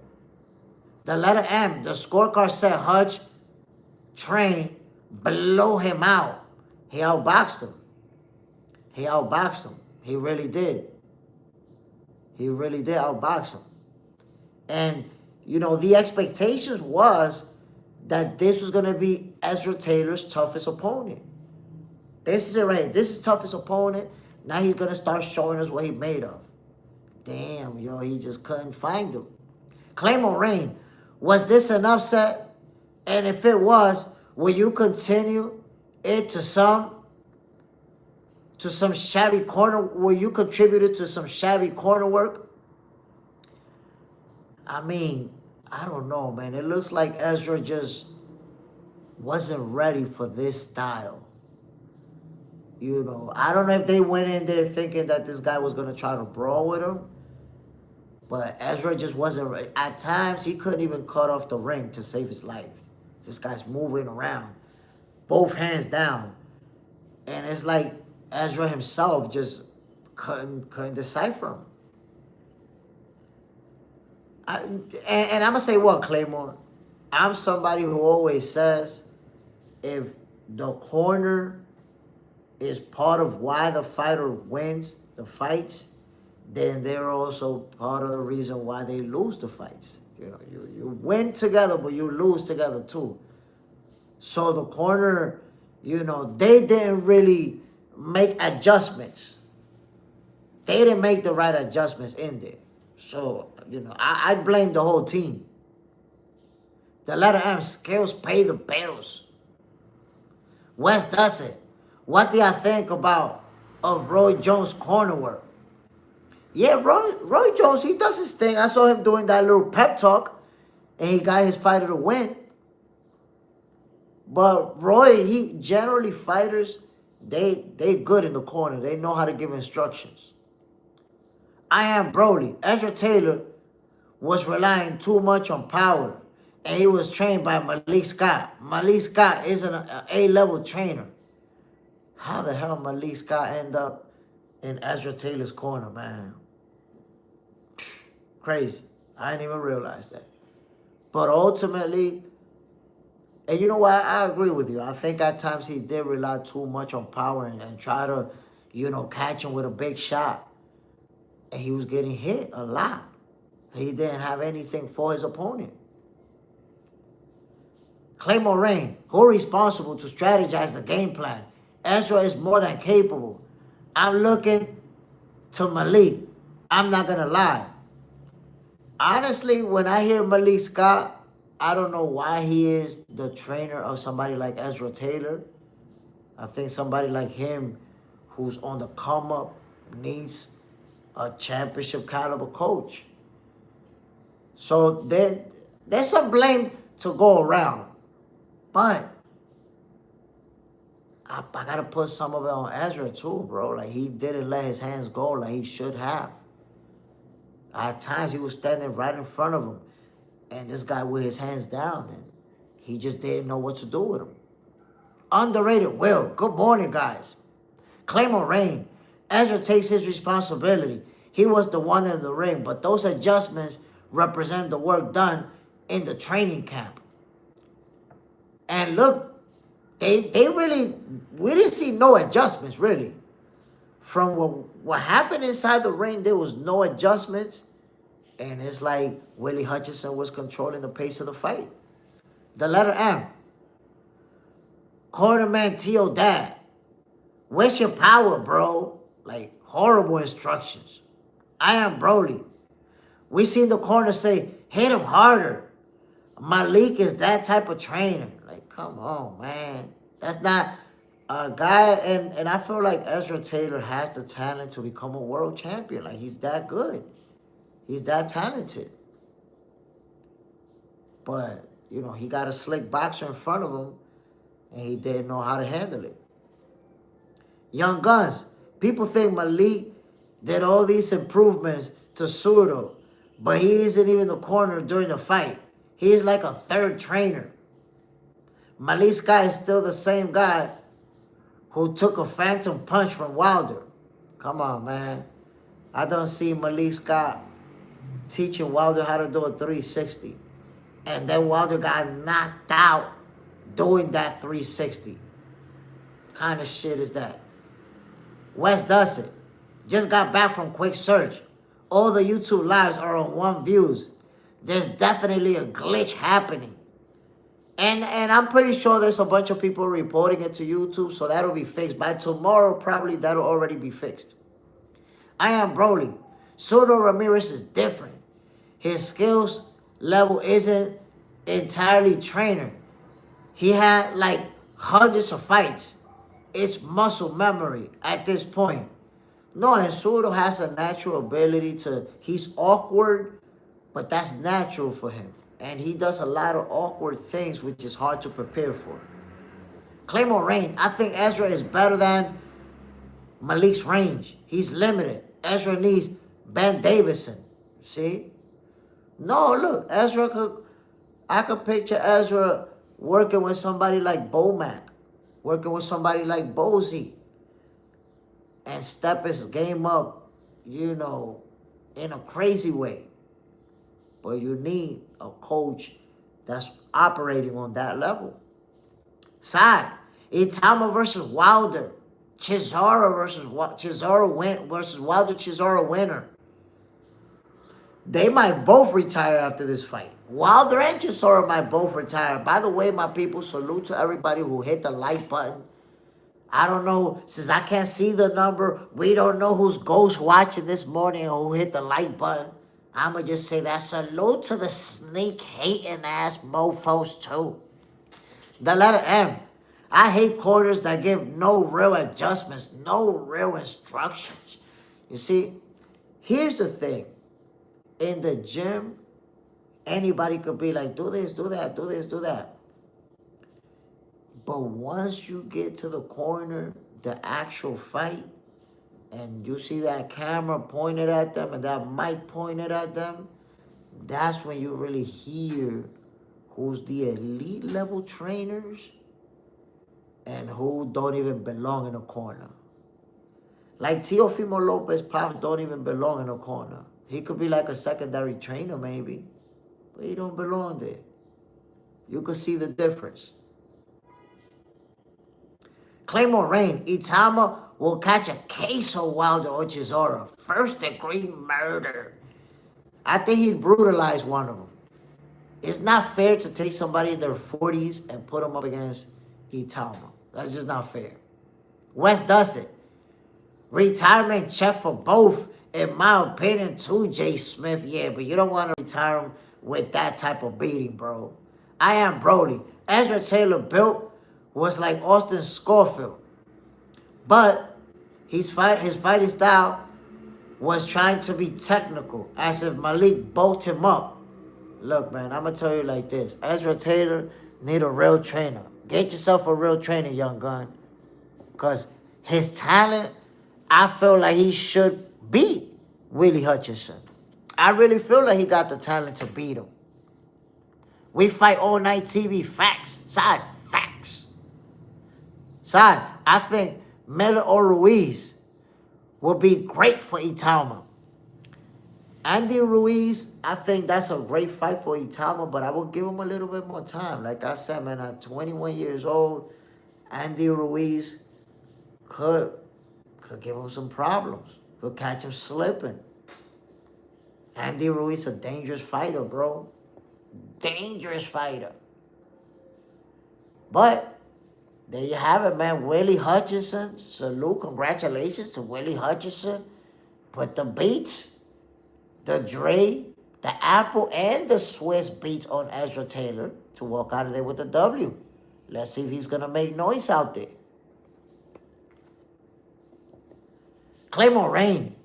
A: The letter M, the scorecard said Hutch trained, blow him out. He outboxed him. He really did. He really did outbox him. And, the expectations was that this was going to be Ezra Taylor's toughest opponent. This is it right here. This is toughest opponent. Now he's going to start showing us what he's made of. Damn, he just couldn't find him. Claymore Rain, was this an upset? And if it was, will you continue it to some shabby corner? Will you contribute it to some shabby corner work? I mean, I don't know, man. It looks like Ezra just wasn't ready for this style. You know, I don't know if they went in there thinking that this guy was going to try to brawl with him. But Ezra just wasn't ready. At times, he couldn't even cut off the ring to save his life. This guy's moving around, both hands down. And it's like Ezra himself just couldn't decipher him. And I'm going to say what, Claymore? I'm somebody who always says if the corner is part of why the fighter wins the fights, then they're also part of the reason why they lose the fights. You know, you win together, but you lose together too. So the corner, you know, they didn't really make adjustments. They didn't make the right adjustments in there. So, you know, I blame the whole team. The letter M, skills pay the bills. West does it. What do y'all think of Roy Jones' corner work? Yeah, Roy Jones, he does his thing. I saw him doing that little pep talk, and he got his fighter to win. But Roy, he generally fighters, they good in the corner. They know how to give instructions. I am Broly. Ezra Taylor was relying too much on power, and he was trained by Malik Scott. Malik Scott is an A-level trainer. How the hell Malik Scott end up in Ezra Taylor's corner, man? Crazy. I didn't even realize that. But ultimately, and you know what? I agree with you. I think at times he did rely too much on power and try to, you know, catch him with a big shot. And he was getting hit a lot. He didn't have anything for his opponent. Claymore Rain, who responsible to strategize the game plan? Ezra is more than capable. I'm looking to Malik. I'm not going to lie. Honestly, when I hear Malik Scott, I don't know why he is the trainer of somebody like Ezra Taylor. I think somebody like him who's on the come up needs a championship caliber coach. So there's some blame to go around. But I got to put some of it on Ezra too, bro. Like, he didn't let his hands go like he should have. At times, he was standing right in front of him. And this guy with his hands down. And he just didn't know what to do with him. Underrated Will. Good morning, guys. Claymore Rain. Ezra takes his responsibility. He was the one in the ring. But those adjustments represent the work done in the training camp. And look, they really, we didn't see no adjustments, really. From what happened inside the ring, there was no adjustments. And it's like Willie Hutchinson was controlling the pace of the fight. The letter M. Cornerman T.O. Dad. Where's your power, bro? Like, horrible instructions. I am Broly. We seen the corner say, hit him harder. Malik is that type of trainer. Like, come on, man. That's not a guy. And I feel like Ezra Taylor has the talent to become a world champion. Like, he's that good. He's that talented. But, you know, he got a slick boxer in front of him, and he didn't know how to handle it. Young Guns. People think Malik did all these improvements to Surdo, but he isn't even the corner during the fight. He's like a third trainer. Malik Scott is still the same guy who took a phantom punch from Wilder. Come on, man. I don't see Malik Scott teaching Wilder how to do a 360. And then Wilder got knocked out doing that 360. What kind of shit is that? Wes does it. Just got back from quick search. All the YouTube lives are on 1 views. There's definitely a glitch happening. And I'm pretty sure there's a bunch of people reporting it to YouTube, so that'll be fixed. By tomorrow, probably that'll already be fixed. I am Broly. Soto Ramirez is different. His skills level isn't entirely trainer. He had like hundreds of fights. It's muscle memory at this point. No, and Zurdo has a natural ability to, he's awkward, but that's natural for him. And he does a lot of awkward things, which is hard to prepare for. Claymore range. I think Ezra is better than Malik's range. He's limited. Ezra needs Ben Davison. See? No, look, Ezra could, I could picture Ezra working with somebody like Bomac, working with somebody like Bozy, and step his game up, you know, in a crazy way. But you need a coach that's operating on that level. Side, Itama versus Wilder. Chisora versus Wilder. Chisora winner. They might both retire after this fight. Wilder and Chisora might both retire. By the way, my people, salute to everybody who hit the like button. I don't know, since I can't see the number, we don't know who's ghost watching this morning or who hit the like button. I'ma just say that salute to the sneak hating ass mofos too. The letter M. I hate quarters that give no real adjustments, no real instructions. You see, here's the thing. In the gym, anybody could be like, do this, do that, do this, do that. But once you get to the corner, the actual fight, and you see that camera pointed at them and that mic pointed at them, that's when you really hear who's the elite level trainers and who don't even belong in a corner. Like Teofimo Lopez probably don't even belong in a corner. He could be like a secondary trainer maybe, but he don't belong there. You could see the difference. Claymore Rain, Itama will catch a case of Wilder or Chisora. First degree murder. I think he'd brutalize one of them. It's not fair to take somebody in their 40s and put them up against Itama. That's just not fair. West does it. Retirement check for both, in my opinion, too, Jay Smith. Yeah, but you don't want to retire him with that type of beating, bro. I am Brody. Ezra Taylor built was like Austin Schofield. But his fighting style was trying to be technical, as if Malik bulked him up. Look, man, I'm going to tell you like this. Ezra Taylor need a real trainer. Get yourself a real trainer, young gun. Because his talent, I feel like he should beat Willie Hutchinson. I really feel like he got the talent to beat him. We fight all night TV. Facts. Side. Facts. Side. I think Miller or Ruiz will be great for Itama. Andy Ruiz, I think that's a great fight for Itama, but I will give him a little bit more time. Like I said, man, at 21 years old, Andy Ruiz could give him some problems. Could catch him slipping. Andy Ruiz a dangerous fighter, bro. Dangerous fighter. But there you have it, man. Willie Hutchinson. Salute. Congratulations to Willie Hutchinson. Put the beats, the Dre, the Apple, and the Swiss beats on Ezra Taylor to walk out of there with a W. Let's see if he's going to make noise out there. Claymore Rain.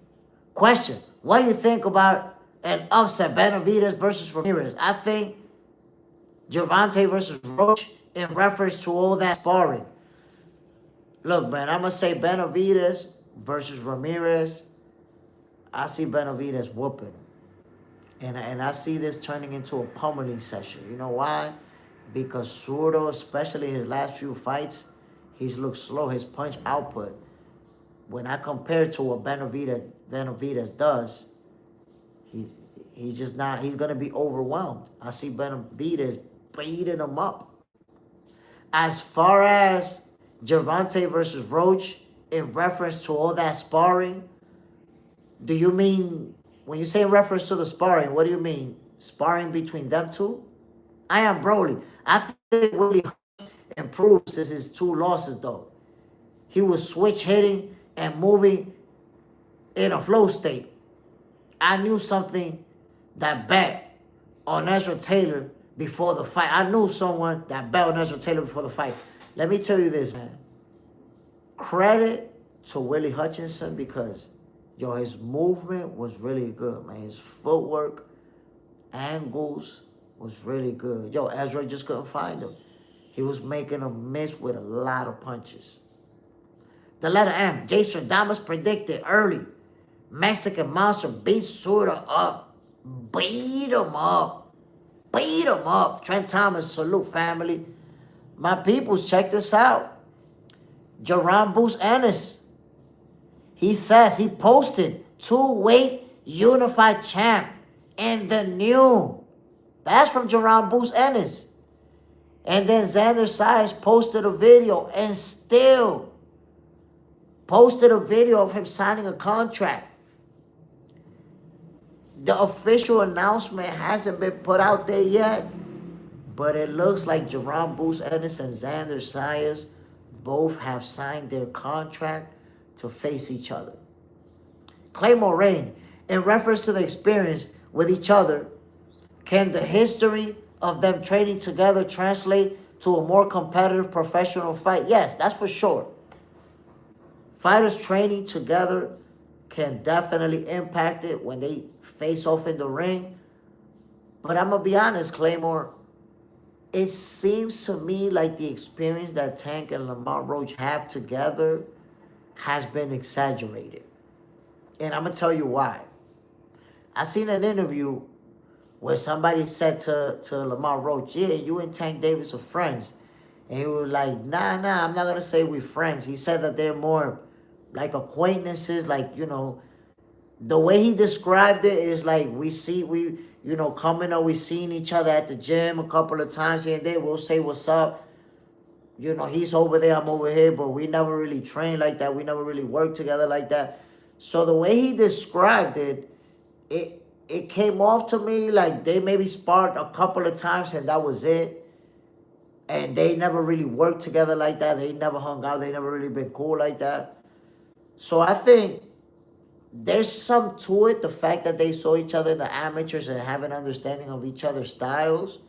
A: Question. What do you think about an upset, Benavidez versus Ramirez? I think Gervonta versus Roach in reference to all that sparring. Look, man, I'm going to say Benavidez versus Ramirez. I see Benavidez whooping. And I see this turning into a pummeling session. You know why? Because Zurdo, especially his last few fights, he's looked slow. His punch output, when I compare it to what Benavidez does, he's just not, he's going to be overwhelmed. I see Benavidez beating him up. As far as Gervonta versus Roach, in reference to all that sparring, do you mean, when you say in reference to the sparring, what do you mean? Sparring between them two? I am Broly. I think Willie improved since his 2 losses, though. He was switch hitting and moving in a flow state. I knew something that bet on Ezra Taylor before the fight. I knew someone that bet on Ezra Taylor before the fight. Let me tell you this, man. Credit to Willie Hutchinson because, yo, his movement was really good, man. His footwork, angles was really good. Yo, Ezra just couldn't find him. He was making him miss with a lot of punches. The letter M, Jason Damas predicted early. Mexican Monster beats Surda up. Beat him up. Beat him up. Trent Thomas, salute family. My peoples, check this out. Jerron Bruce Ennis. He says he posted 2-weight unified champ in the new. That's from Jerron Bruce Ennis. And then Xander Zayas posted a video and still posted a video of him signing a contract. The official announcement hasn't been put out there yet, but it looks like Jerron Bruce Ennis and Xander Zayas both have signed their contract to face each other. Claymore Rain, in reference to the experience with each other, can the history of them training together translate to a more competitive professional fight? Yes, that's for sure. Fighters training together can definitely impact it when they face off in the ring. But I'm going to be honest, Claymore, it seems to me like the experience that Tank and Lamont Roach have together has been exaggerated. And I'm going to tell you why. I seen an interview where somebody said to Lamont Roach, yeah, you and Tank Davis are friends. And he was like, nah, I'm not going to say we're friends. He said that they're more like acquaintances, like, you know, the way he described it is like we coming up, we seen each other at the gym a couple of times here and there. We'll say what's up. You know, he's over there, I'm over here, but we never really trained like that. We never really worked together like that. So the way he described it, it came off to me like they maybe sparred a couple of times and that was it. And they never really worked together like that. They never hung out. They never really been cool like that. So I think there's some to it, the fact that they saw each other in the amateurs and have an understanding of each other's styles.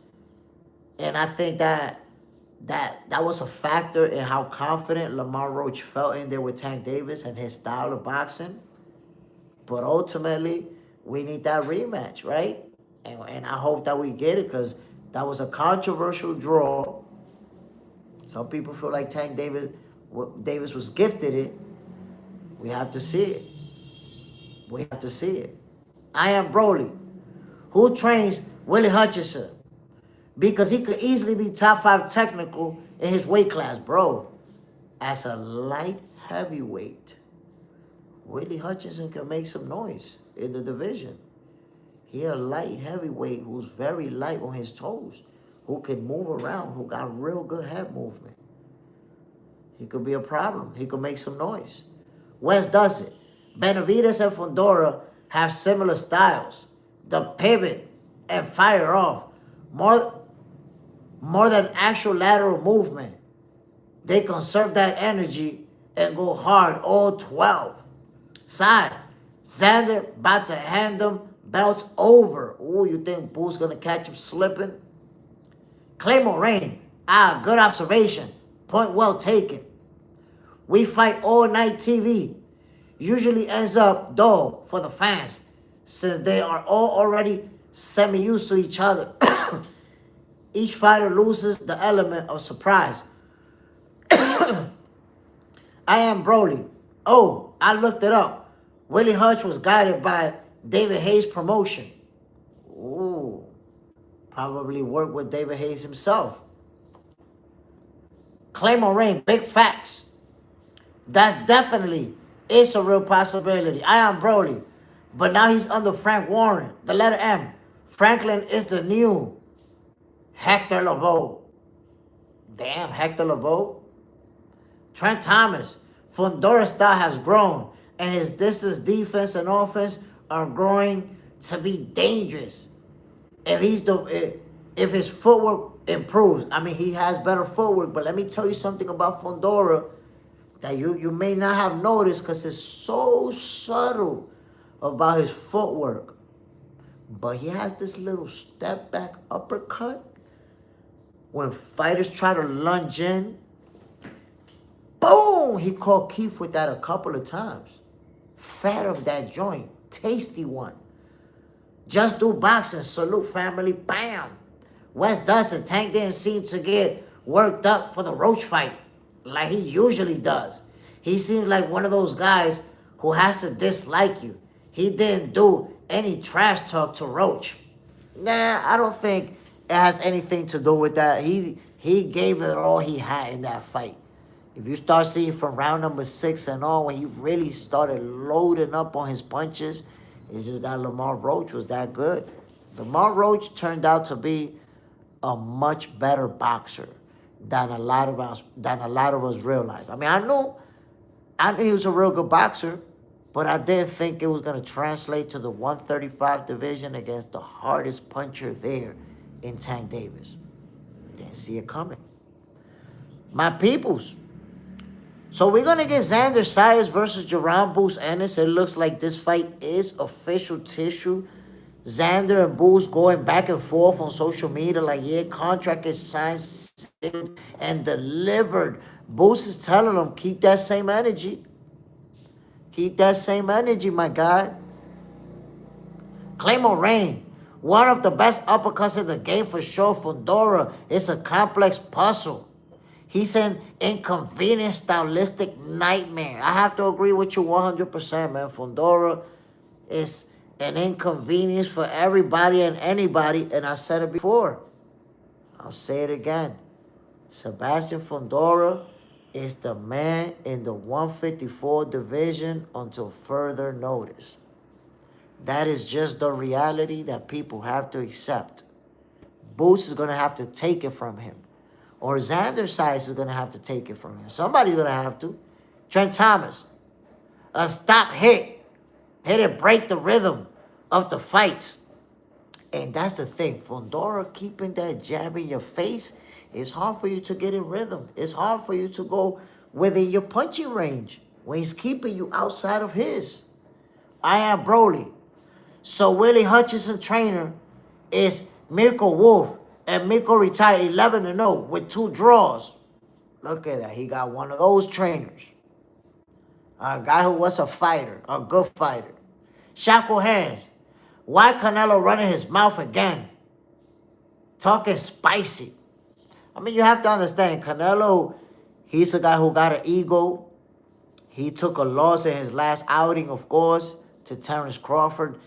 A: And I think that was a factor in how confident Lamont Roach felt in there with Tank Davis and his style of boxing. But ultimately, we need that rematch, right? And I hope that we get it because that was a controversial draw. Some people feel like Tank Davis was gifted it. We have to see it. We have to see it. I am Broly. Who trains Willie Hutchinson? Because he could easily be top 5 technical in his weight class, bro. As a light heavyweight, Willie Hutchinson can make some noise in the division. He a light heavyweight who's very light on his toes, who can move around, who got real good head movement. He could be a problem. He could make some noise. West does it. Benavides and Fundora have similar styles. The pivot and fire off. More than actual lateral movement. They conserve that energy and go hard all 12. Side. Xander about to hand them belts over. Ooh, you think Boo's going to catch him slipping? Claymore Rain. Good observation. Point well taken. We fight all night TV. Usually ends up dull for the fans since they are all already semi-used to each other. Each fighter loses the element of surprise. I am Broly. Oh, I looked it up. Willie Hutch was guided by David Hayes' promotion. Ooh, probably worked with David Hayes himself. Claymore Rain, big facts. That's definitely is a real possibility. I am Broly. But now he's under Frank Warren. The letter M. Franklin is the new Hector Lavoe. Damn, Hector Lavoe. Trent Thomas. Fundora's style has grown. And his distance defense and offense are growing to be dangerous. If his footwork improves. I mean, he has better footwork. But let me tell you something about Fundora that you may not have noticed because it's so subtle about his footwork. But he has this little step back uppercut. When fighters try to lunge in, boom! He caught Keith with that a couple of times. Fat of that joint. Tasty one. Just do boxing. Salute, family. Bam! West doesn't. Tank didn't seem to get worked up for the Roach fight like he usually does. He seems like one of those guys who has to dislike you. He didn't do any trash talk to Roach. Nah, I don't think it has anything to do with that. He gave it all he had in that fight. If you start seeing from round number 6 and on, when he really started loading up on his punches, it's just that Lamar Roach was that good. Lamar Roach turned out to be a much better boxer than a lot of us realized. I mean, I knew he was a real good boxer, but I didn't think it was going to translate to the 135 division against the hardest puncher there in Tank Davis. Didn't see it coming. My peoples. So we're going to get Xander Zayas versus Jerome Boots Ennis. It looks like this fight is official tissue. Xander and Boots going back and forth on social media like, yeah, contract is signed, sealed, and delivered. Boots is telling them, keep that same energy. Keep that same energy, my guy. Claymore Rain, one of the best uppercuts in the game for sure. Fundora, it's a complex puzzle. He's an inconvenient stylistic nightmare. I have to agree with you 100%, man. Fundora is an inconvenience for everybody and anybody, and I said it before. I'll say it again. Sebastian Fundora is the man in the 154 division until further notice. That is just the reality that people have to accept. Boots is going to have to take it from him. Or Xander Zayas is going to have to take it from him. Somebody's going to have to. Trent Thomas. A stop hit. Hit it break the rhythm of the fights. And that's the thing. Fundora keeping that jab in your face, it's hard for you to get in rhythm. It's hard for you to go within your punching range when he's keeping you outside of his. I am Broly. So Willie Hutchinson trainer is Mirko Wolf. And Mirko retired 11-0 with 2 draws. Look at that. He got one of those trainers. A guy who was a fighter, a good fighter. Shackle hands. Why Canelo running his mouth again? Talking spicy. I mean, you have to understand, Canelo, he's a guy who got an ego. He took a loss in his last outing, of course, to Terrence Crawford.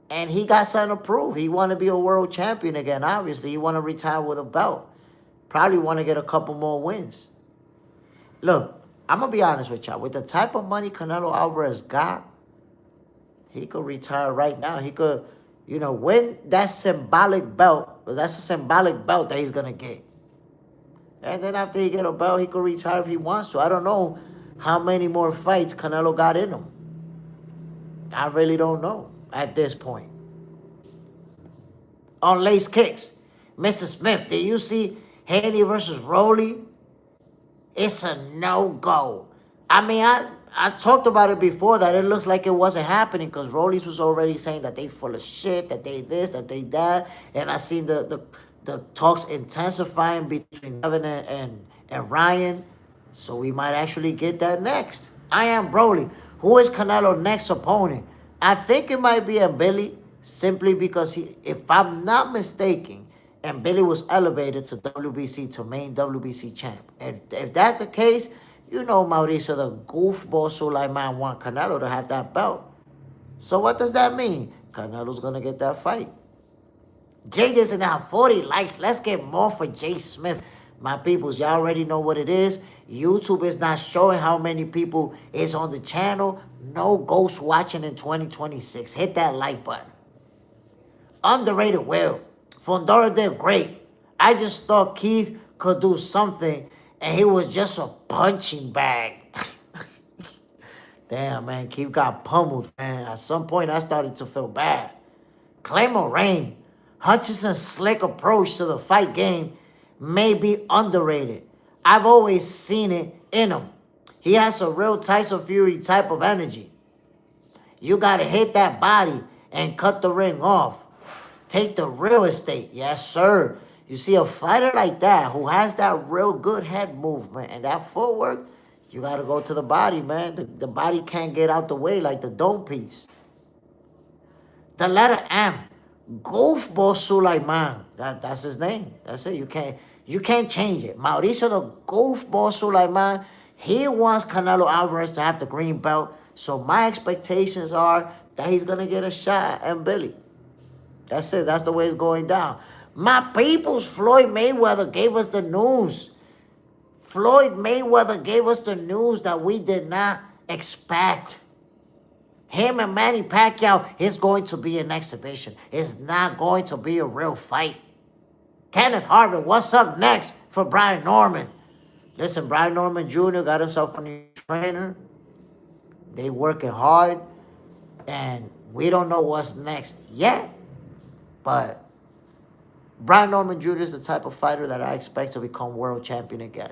A: And he got something to prove. He want to be a world champion again, obviously. He want to retire with a belt. Probably want to get a couple more wins. Look, I'm going to be honest with y'all. With the type of money Canelo Alvarez got, he could retire right now. He could, win that symbolic belt. Because that's a symbolic belt that he's going to get. And then after he get a belt, he could retire if he wants to. I don't know how many more fights Canelo got in him. I really don't know at this point. On lace kicks, Mr. Smith, did you see Haney versus Rolly? It's a no-go. I mean, I talked about it before that it looks like it wasn't happening because Rollies was already saying that they full of shit, that they this, that they that. And I seen the talks intensifying between Devin and Ryan. So we might actually get that next. I am Broly. Who is Canelo's next opponent? I think it might be Billy, simply because if I'm not mistaken, Billy was elevated to WBC, to main WBC champ. And if that's the case, Mauricio, the goofball Sulaiman want Canelo to have that belt. So what does that mean? Canelo's going to get that fight. Jay doesn't have 40 likes. Let's get more for Jay Smith. My peoples, y'all already know what it is. YouTube is not showing how many people is on the channel. No ghost watching in 2026. Hit that like button. Underrated Will. Fundora did great. I just thought Keith could do something, and he was just a punching bag. Damn, man. Keith got pummeled, man. At some point, I started to feel bad. Claymore Rain. Hutchinson's slick approach to the fight game may be underrated. I've always seen it in him. He has a real Tyson Fury type of energy. You got to hit that body and cut the ring off. take the real estate. Yes, sir. You see a fighter like that who has that real good head movement and that footwork, you got to go to the body, man. The body can't get out the way like the dome piece. The letter M, Goofball Sulaiman. That's his name. That's it. You can't change it. Mauricio the Goofball Sulaiman. He wants Canelo Alvarez to have the green belt. So my expectations are that he's gonna get a shot at Billy. That's it. That's the way it's going down. My people's Floyd Mayweather gave us the news. Floyd Mayweather gave us the news that we did not expect. Him and Manny Pacquiao is going to be an exhibition. It's not going to be a real fight. Kenneth Harvin, what's up next for Brian Norman? Listen, Brian Norman Jr. got himself a new trainer. They working hard. And we don't know what's next yet. But Brian Norman Jr. is the type of fighter that I expect to become world champion again.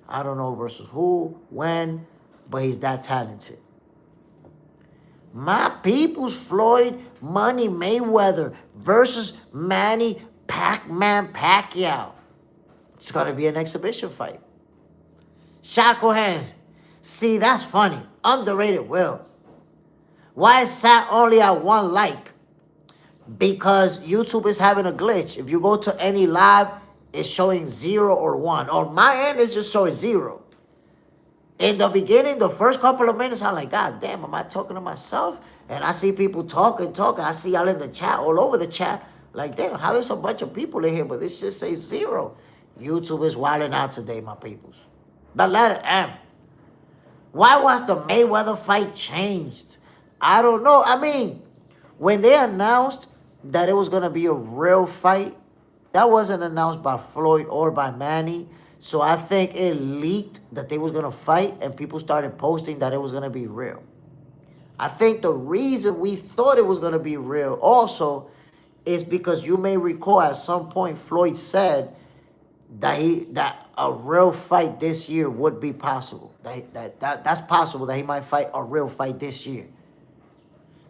A: I don't know versus who, when, but he's that talented. My people's Floyd Money Mayweather versus Manny Pac-Man Pacquiao. It's going to be an exhibition fight. Shackle hands. See, that's funny. Underrated Will. Why is Sat only at 1 like? Because YouTube is having a glitch. If you go to any live, it's showing 0 or 1. On my end, it's just showing 0. In the beginning, the first couple of minutes, I'm like, God damn, am I talking to myself? And I see people talking. I see y'all in the chat, all over the chat. Like, damn, how there's a bunch of people in here, but this just says 0. YouTube is wilding out today, my peoples. The letter M. Why was the Mayweather fight changed? I don't know. I mean, when they announced that it was going to be a real fight, that wasn't announced by Floyd or by Manny. So I think it leaked that they was going to fight and people started posting that it was going to be real. I think the reason we thought it was going to be real also is because you may recall at some point Floyd said that a real fight this year would be possible. That's possible that he might fight a real fight this year.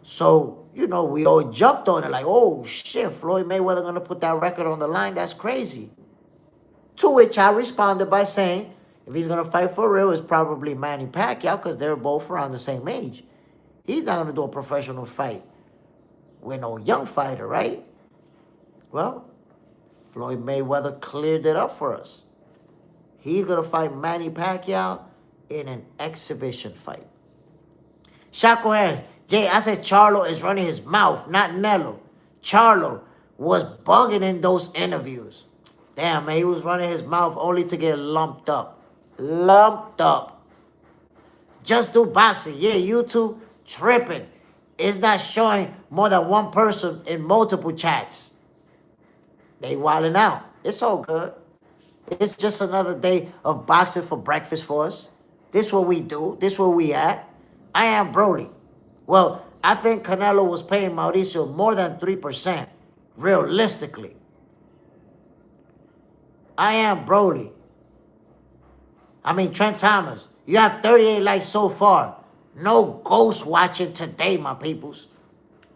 A: So, you know, we all jumped on it like, oh, shit, Floyd Mayweather going to put that record on the line? That's crazy. To which I responded by saying, if he's going to fight for real, it's probably Manny Pacquiao because they're both around the same age. He's not going to do a professional fight with no young fighter, right? Well, Floyd Mayweather cleared it up for us. He's going to fight Manny Pacquiao in an exhibition fight. Shaco has, Jay, I said Charlo is running his mouth, not Nello. Charlo was bugging in those interviews. Damn, man, he was running his mouth only to get lumped up. Lumped up. Just do boxing. Yeah, YouTube tripping. It's not showing more than one person in multiple chats. They wilding out. It's all good. It's just another day of boxing for breakfast for us. This what we do. This where we at. I am Brody. Well, I think Canelo was paying Mauricio more than 3%, realistically. I am Brody. I mean, Trent Thomas, you have 38 likes so far. No ghost watching today, my peoples.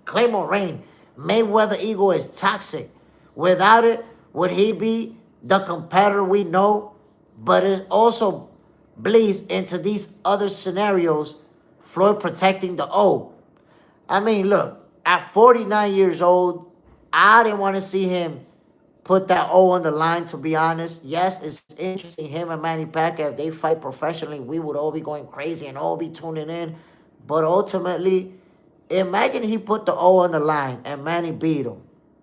A: Claymore Rain, Mayweather ego is toxic. Without it, would he be the competitor we know? But it also bleeds into these other scenarios. Floyd protecting the O. I mean, look, at 49 years old, I didn't want to see him put that O on the line, to be honest. Yes, it's interesting. Him and Manny Pacquiao, if they fight professionally, we would all be going crazy and all be tuning in. But ultimately, imagine he put the O on the line and Manny beat him.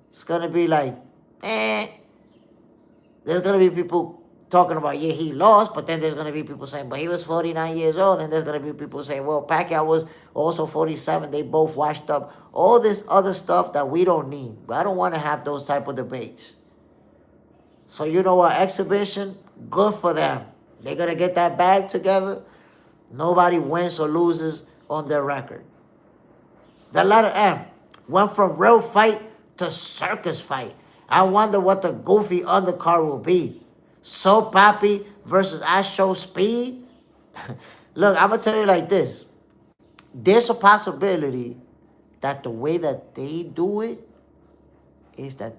A: It's going to be like, There's going to be people talking about, yeah, he lost, but then there's going to be people saying, but he was 49 years old. And there's going to be people saying, well, Pacquiao was also 47. They both washed up. All this other stuff that we don't need. But I don't want to have those type of debates. So you know what? Exhibition, good for them. They're going to get that bag together. Nobody wins or loses on their record. The letter M went from real fight to circus fight. I wonder what the goofy undercard will be. So Papi versus Astro Speed. Look, I'm going to tell you like this. There's a possibility that the way that they do it is that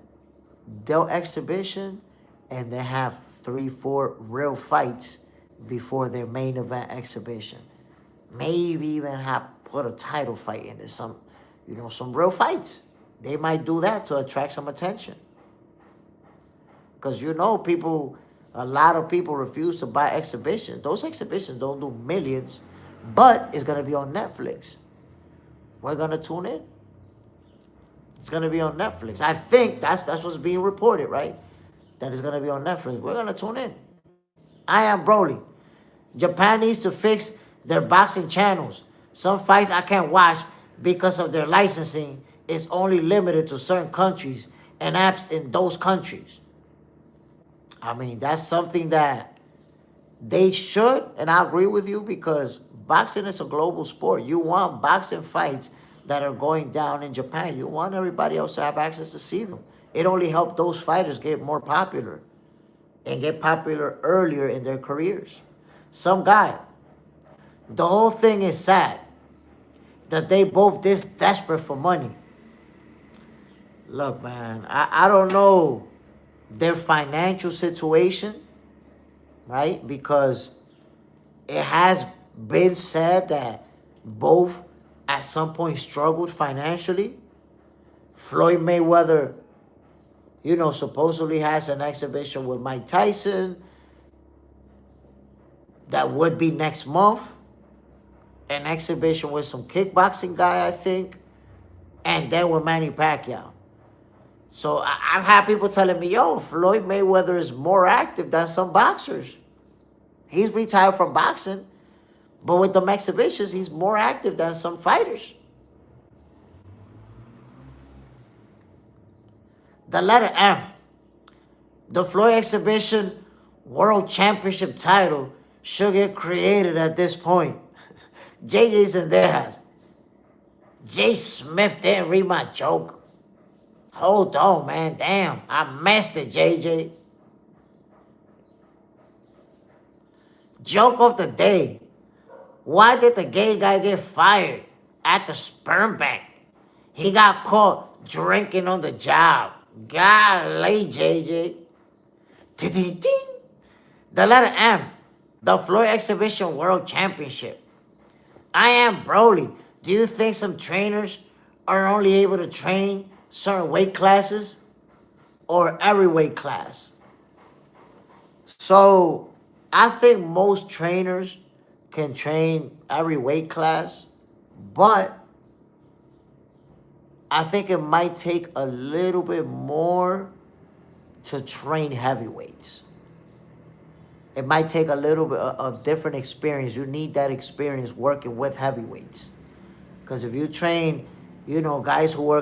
A: they'll exhibition and they have 3-4 real fights before their main event exhibition. Maybe even have put a title fight into some, some real fights. They might do that to attract some attention. Because people, a lot of people refuse to buy exhibitions. Those exhibitions don't do millions, but it's going to be on Netflix. We're going to tune in. It's going to be on Netflix. I think that's what's being reported, right? That it's going to be on Netflix. We're going to tune in. I am Broly. Japan needs to fix their boxing channels. Some fights I can't watch because of their licensing is only limited to certain countries and apps in those countries. I mean, that's something that they should, and I agree with you, because boxing is a global sport. You want boxing fights that are going down in Japan. You want everybody else to have access to see them. It only helped those fighters get more popular and get popular earlier in their careers. Some guy, the whole thing is sad that they both this desperate for money. Look, man, I don't know their financial situation, right? Because it has been said that both at some point struggled financially. Floyd Mayweather, supposedly has an exhibition with Mike Tyson that would be next month. An exhibition with some kickboxing guy, I think. And then with Manny Pacquiao. So I've had people telling me, Floyd Mayweather is more active than some boxers. He's retired from boxing, but with them exhibitions, he's more active than some fighters. The letter M. The Floyd exhibition world championship title should get created at this point. JJ's Zayas. Jay Smith didn't read my joke. Hold on, man. Damn, I messed it, JJ. Joke of the day. Why did the gay guy get fired at the sperm bank? He got caught drinking on the job. Golly, JJ. Ding, ding. The letter M. The Floyd Exhibition World Championship. I am Broly. Do you think some trainers are only able to train certain weight classes or every weight class? So I think most trainers can train every weight class, but I think it might take a little bit more to train heavyweights. It might take a little bit of different experience. You need that experience working with heavyweights. Because if you train, guys who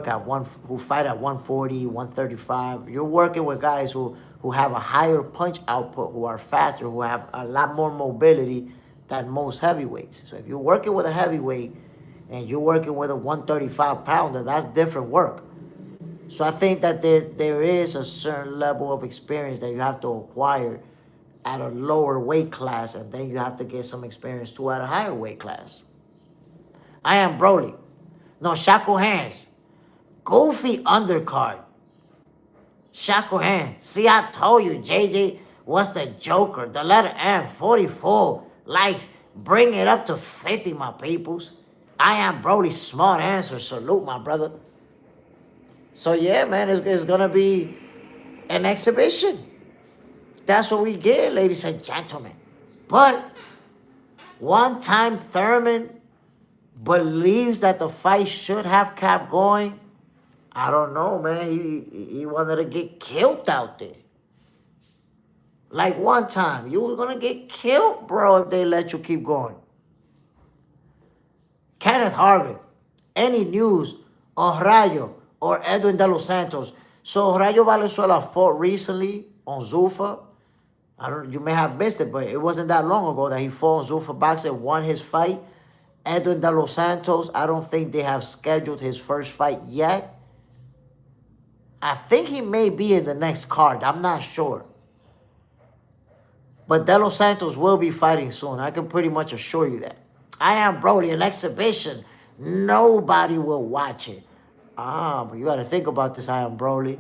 A: fight at 140, 135, you're working with guys who have a higher punch output, who are faster, who have a lot more mobility than most heavyweights. So if you're working with a heavyweight and you're working with a 135 pounder, that's different work. So I think that there is a certain level of experience that you have to acquire at a lower weight class, and then you have to get some experience too at a higher weight class. I am Broly. No, shackle hands. Goofy undercard. Shackle hands. See, I told you, JJ was the Joker. The letter M, 44 likes. Bring it up to 50, my peoples. I am Broly. Smart answer. Salute, my brother. So, yeah, man, it's going to be an exhibition. That's what we get, ladies and gentlemen. But one time Thurman believes that the fight should have kept going. I don't know, man. He wanted to get killed out there. Like one time, you were going to get killed, bro, if they let you keep going. Kenneth Harvin, any news on Rayo or Edwin De Los Santos? So Rayo Valenzuela fought recently on Zuffa. You may have missed it, but it wasn't that long ago that he fought on Zuffa Boxing, won his fight. Edwin De Los Santos, I don't think they have scheduled his first fight yet. I think he may be in the next card. I'm not sure. But De Los Santos will be fighting soon. I can pretty much assure you that. I am Broly, an exhibition. Nobody will watch it. But you got to think about this, I am Broly.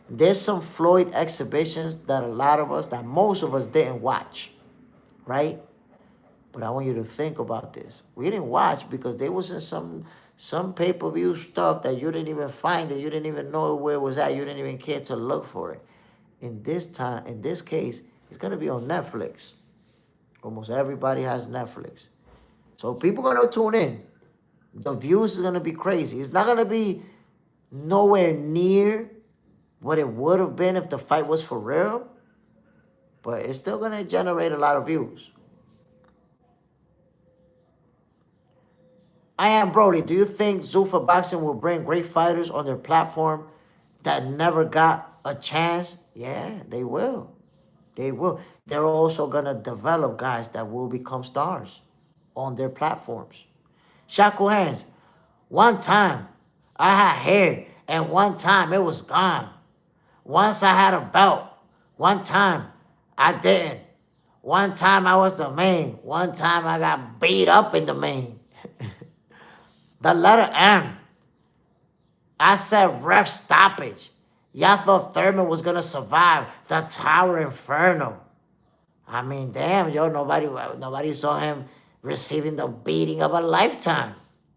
A: There's some Floyd exhibitions that most of us didn't watch, right? But I want you to think about this. We didn't watch because there wasn't some pay-per-view stuff that you didn't even find, that you didn't even know where it was at. You didn't even care to look for it. In this case, it's gonna be on Netflix. Almost everybody has Netflix. So people are gonna tune in. The views is gonna be crazy. It's not gonna be nowhere near what it would have been if the fight was for real, but it's still gonna generate a lot of views. I am Brody. Do you think Zuffa Boxing will bring great fighters on their platform that never got a chance? Yeah, they will. They will. They're also gonna develop guys that will become stars on their platforms. Shackle hands. One time I had hair, and one time it was gone. Once I had a belt. One time I didn't. One time I was the main. One time I got beat up in the main. The letter M. I said ref stoppage. Y'all thought Thurman was gonna survive the Tower Inferno. I mean, damn, yo, nobody saw him receiving the beating of a lifetime.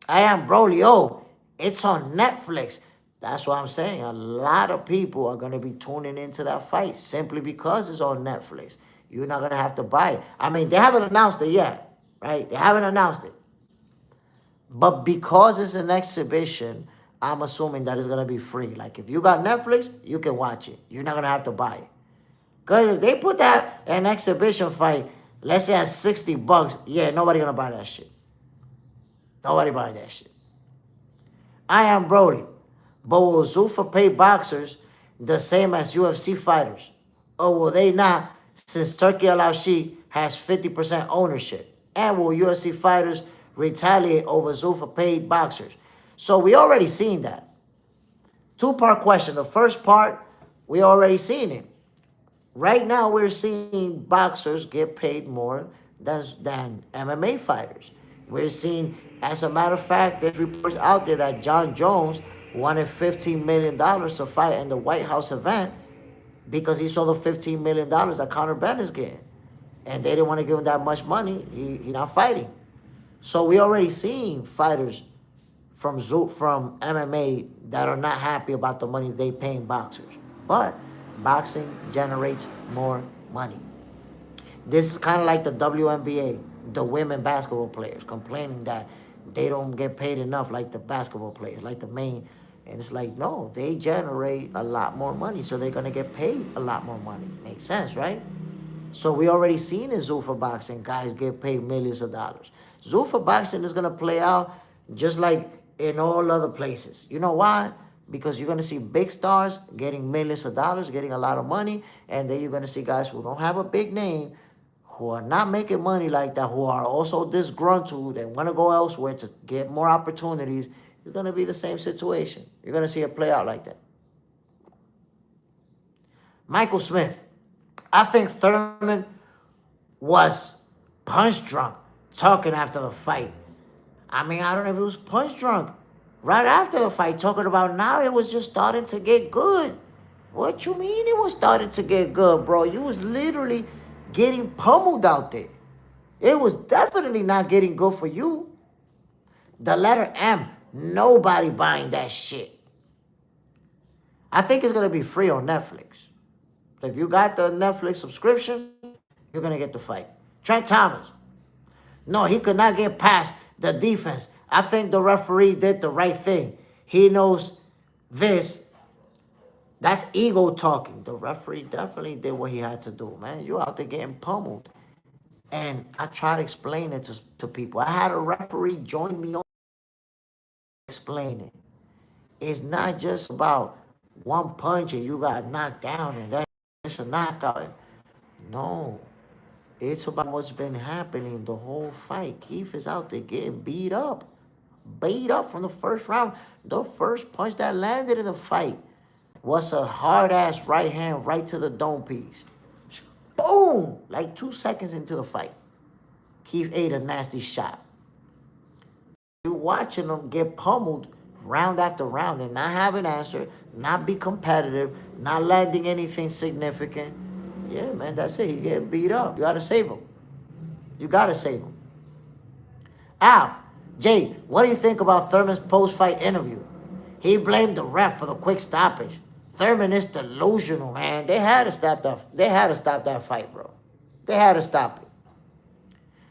A: I am Broly, yo, it's on Netflix. That's what I'm saying. A lot of people are gonna be tuning into that fight simply because it's on Netflix. You're not gonna have to buy it. I mean, they haven't announced it yet, right? They haven't announced it. But because it's an exhibition, I'm assuming that it's going to be free. Like, if you got Netflix, you can watch it. You're not going to have to buy it. Because if they put that an exhibition fight, let's say at $60, yeah, nobody going to buy that shit. Nobody buy that shit. I am Brody. But will Zuffa pay boxers the same as UFC fighters? Or will they not, since Turkey Al-Sheikh has 50% ownership? And will UFC fighters retaliate over Zuffa paid boxers? So we already seen that. Two-part question. The first part, we already seen it. Right now, we're seeing boxers get paid more than MMA fighters. We're seeing, as a matter of fact, there's reports out there that John Jones wanted $15 million to fight in the White House event because he saw the $15 million that Conor Benn is getting. And they didn't want to give him that much money. He not fighting. So we already seen fighters from MMA that are not happy about the money they paying boxers. But boxing generates more money. This is kind of like the WNBA, the women basketball players complaining that they don't get paid enough like the basketball players, like the main. And it's like, no, they generate a lot more money, so they're going to get paid a lot more money. Makes sense, right? So we already seen in Zuffa Boxing, guys get paid millions of dollars. Zuffa Boxing is going to play out just like in all other places. You know why? Because you're going to see big stars getting millions of dollars, getting a lot of money, and then you're going to see guys who don't have a big name, who are not making money like that, who are also disgruntled and want to go elsewhere to get more opportunities. It's going to be the same situation. You're going to see it play out like that. Michael Smith. I think Thurman was punch drunk talking after the fight. I mean, I don't know if he was punch drunk right after the fight, talking about now it was just starting to get good. What you mean it was starting to get good, bro? You was literally getting pummeled out there. It was definitely not getting good for you. The letter M, nobody buying that shit. I think it's going to be free on Netflix. So if you got the Netflix subscription, you're going to get the fight. Trent Thomas. No, he could not get past the defense. I think the referee did the right thing. He knows this. That's ego talking. The referee definitely did what he had to do, man. You out there getting pummeled. And I try to explain it to people. I had a referee join me on explaining. It's not just about one punch and you got knocked down and that's a knockout. No. It's about what's been happening the whole fight. Keith is out there getting beat up. Beat up from the first round. The first punch that landed in the fight was a hard-ass right hand right to the dome piece. Boom! Like 2 seconds into the fight. Keith ate a nasty shot. You're watching him get pummeled round after round and not have an answer, not be competitive, not landing anything significant. Yeah, man, that's it. He get beat up. You gotta save him. You gotta save him. Al, Jay, what do you think about Thurman's post-fight interview? He blamed the ref for the quick stoppage. Thurman is delusional, man. They had to stop that. They had to stop that fight, bro. They had to stop it.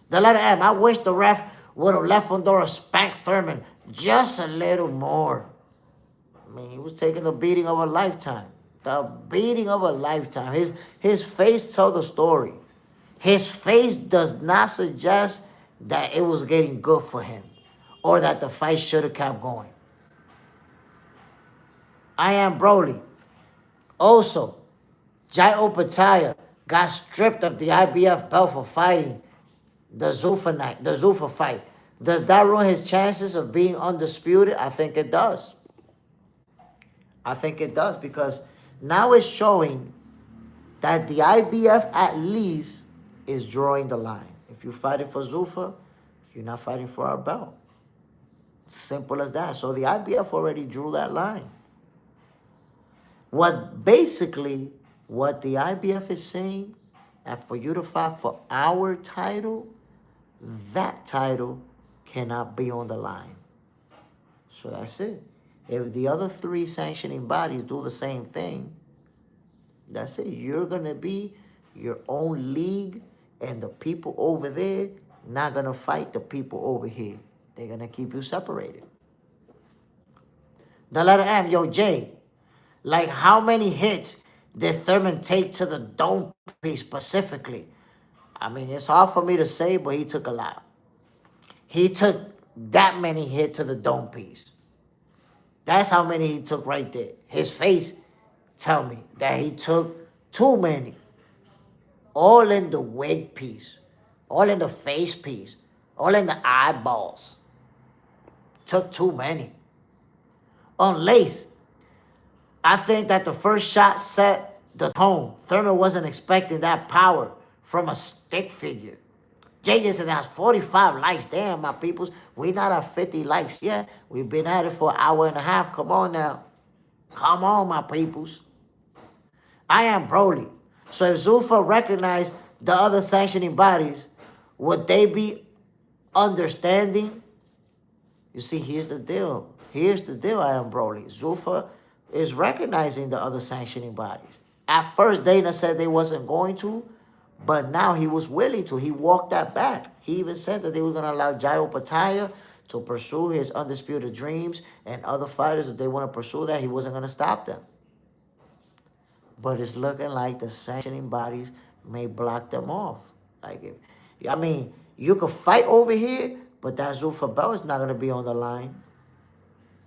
A: The letter M. I wish the ref would have let Fundora spank Thurman just a little more. I mean, he was taking the beating of a lifetime. The beating of a lifetime. His face tells the story. His face does not suggest that it was getting good for him or that the fight should have kept going. I am Broly. Also, Jai Opataya got stripped of the IBF belt for fighting the Zuffa fight. Does that ruin his chances of being undisputed? I think it does. I think it does because now it's showing that the IBF at least is drawing the line. If you're fighting for Zuffa, you're not fighting for our belt. Simple as that. So the IBF already drew that line. What the IBF is saying, that for you to fight for our title, that title cannot be on the line. So that's it. If the other three sanctioning bodies do the same thing, that's it. You're going to be your own league, and the people over there not going to fight the people over here. They're going to keep you separated. The letter M, yo, Jay, like how many hits did Thurman take to the dome piece specifically? I mean, it's hard for me to say, but he took a lot. He took that many hits to the dome piece. That's how many he took right there. His face tell me that he took too many. All in the wig piece. All in the face piece. All in the eyeballs. Took too many. Unless I think that the first shot set the tone. Thurman wasn't expecting that power from a stick figure. JJ said that's 45 likes. Damn, my peoples. We not at 50 likes yet. We've been at it for an hour and a half. Come on now. Come on, my peoples. I am Broly. So if Zuffa recognized the other sanctioning bodies, would they be understanding? You see, here's the deal. Here's the deal, I am Broly. Zuffa is recognizing the other sanctioning bodies. At first, Dana said they wasn't going to, but now he was willing to. He walked that back. He even said that they were going to allow Jai Opataya to pursue his undisputed dreams, and other fighters, if they want to pursue that, he wasn't going to stop them. But it's looking like the sanctioning bodies may block them off. I mean, you could fight over here, but that Zuffa belt is not going to be on the line.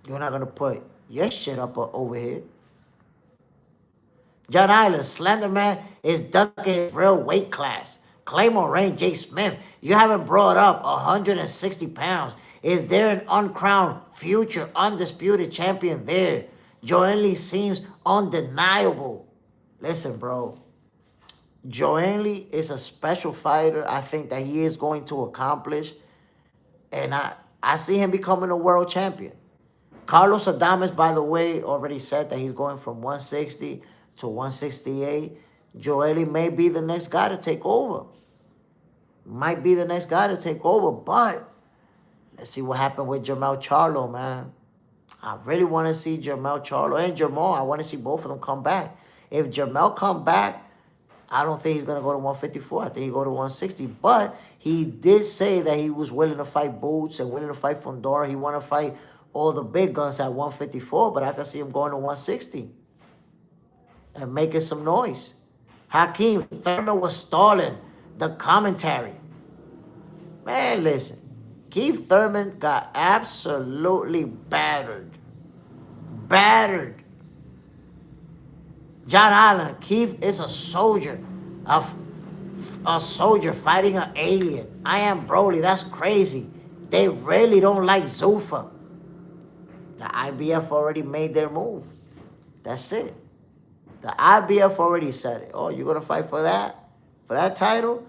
A: You're not going to put your shit up over here. John Island, Slender Man is dunking his real weight class. Claymore Rain, J. Smith, you haven't brought up 160 pounds. Is there an uncrowned future undisputed champion there? Joe Lee seems undeniable. Listen, bro. Joe Lee is a special fighter. I think that he is going to accomplish. And I see him becoming a world champion. Carlos Adames, by the way, already said that he's going from 160 to 168. Joe Lee may be the next guy to take over. Might be the next guy to take over, but let's see what happened with Jermell Charlo, man. I really want to see Jermell Charlo and Jamal. I want to see both of them come back. If Jermell come back, I don't think he's going to go to 154. I think he'll go to 160. But he did say that he was willing to fight Boots and willing to fight Fundora. He want to fight all the big guns at 154, but I can see him going to 160 and making some noise. Hakeem, Thurman was stalling the commentary. Man, listen. Keith Thurman got absolutely battered. Battered. John Allen, Keith is a soldier. A soldier fighting an alien. I am Broly. That's crazy. They really don't like Zuffa. The IBF already made their move. That's it. The IBF already said it. Oh, you're going to fight for that? For that title?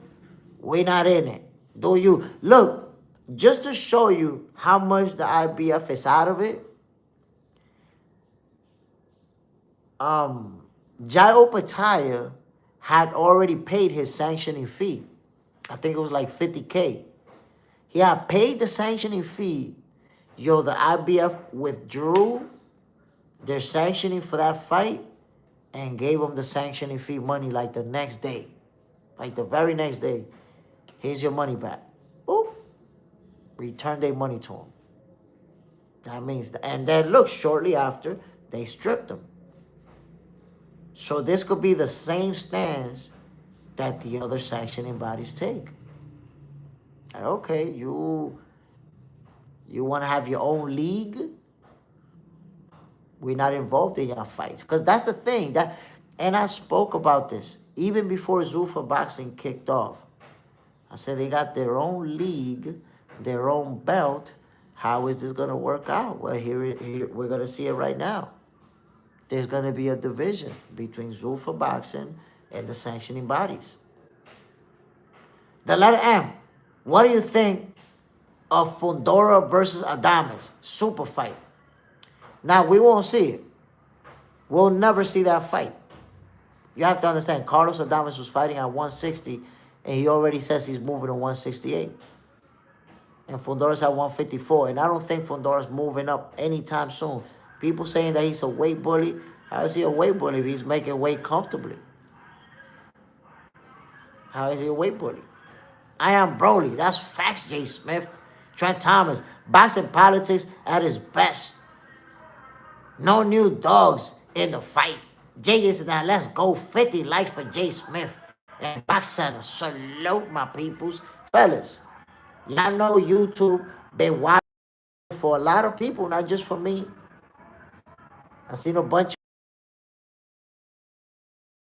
A: We're not in it. Do you? Look, just to show you how much the IBF is out of it, Jai Opataya had already paid his sanctioning fee. I think it was like 50K. He had paid the sanctioning fee. Yo, the IBF withdrew their sanctioning for that fight and gave him the sanctioning fee money like the next day. Like the very next day. Here's your money back. Boop. Return their money to him. That means, and then look, shortly after, they stripped him. So this could be the same stance that the other sanctioning bodies take. Okay, you want to have your own league? We're not involved in your fights. Because that's the thing. And I spoke about this even before Zuffa Boxing kicked off. I said they got their own league, their own belt. How is this going to work out? Well, here we're going to see it right now. There's going to be a division between Zuffa Boxing and the sanctioning bodies. The letter M. What do you think of Fundora versus Adames? Super fight. Now, we won't see it. We'll never see that fight. You have to understand, Carlos Adames was fighting at 160, and he already says he's moving to 168. And Fundora's at 154, and I don't think Fundora's moving up anytime soon. People saying that he's a weight bully. How is he a weight bully if he's making weight comfortably? How is he a weight bully? I am Broly. That's facts, Jay Smith. Trent Thomas. Boxing politics at his best. No new dogs in the fight. Jay is now. Let's go. 50 likes for Jay Smith. And Box Center. Salute, my peoples. Fellas, y'all know YouTube been watching for a lot of people, not just for me. I seen a bunch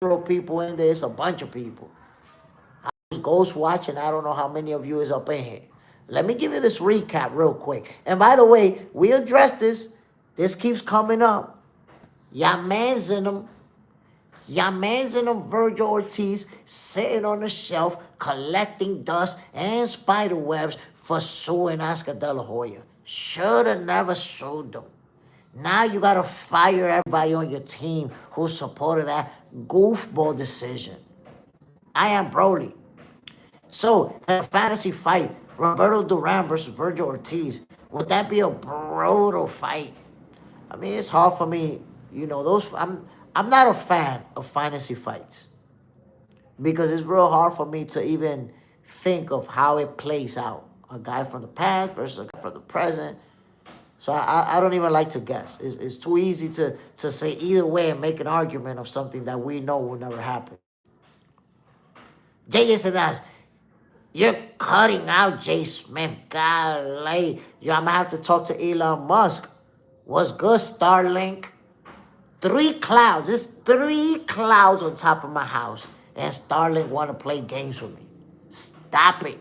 A: of people in there. It's a bunch of people. I was ghost watching. I don't know how many of you is up in here. Let me give you this recap real quick. And by the way, we addressed this. This keeps coming up. Y'all mans in them. Virgil Ortiz, sitting on the shelf, collecting dust and spider webs for suing Oscar De La Hoya. Should have never sued them. Now you got to fire everybody on your team who supported that goofball decision. I am Broly. So, a fantasy fight, Roberto Duran versus Virgil Ortiz. Would that be a brutal fight? I mean, it's hard for me, I'm not a fan of fantasy fights because it's real hard for me to even think of how it plays out. A guy from the past versus a guy from the present. So I don't even like to guess. It's too easy to say either way and make an argument of something that we know will never happen. Jay says, you're cutting out Jay Smith. Golly. I'm going to have to talk to Elon Musk. What's good, Starlink? 3 clouds. There's 3 clouds on top of my house. And Starlink want to play games with me. Stop it.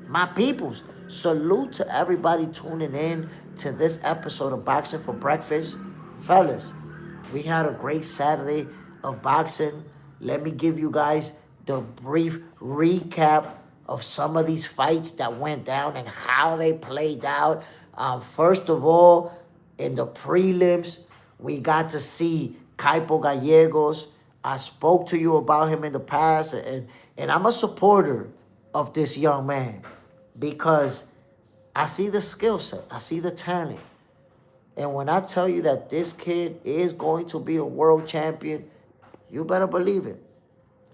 A: My peoples, salute to everybody tuning in to this episode of Boxing for Breakfast. Fellas, we had a great Saturday of boxing. Let me give you guys the brief recap of some of these fights that went down and how they played out. First of all, in the prelims, we got to see Caipo Gallegos. I spoke to you about him in the past, and I'm a supporter of this young man because I see the skill set. I see the talent. And when I tell you that this kid is going to be a world champion, you better believe it.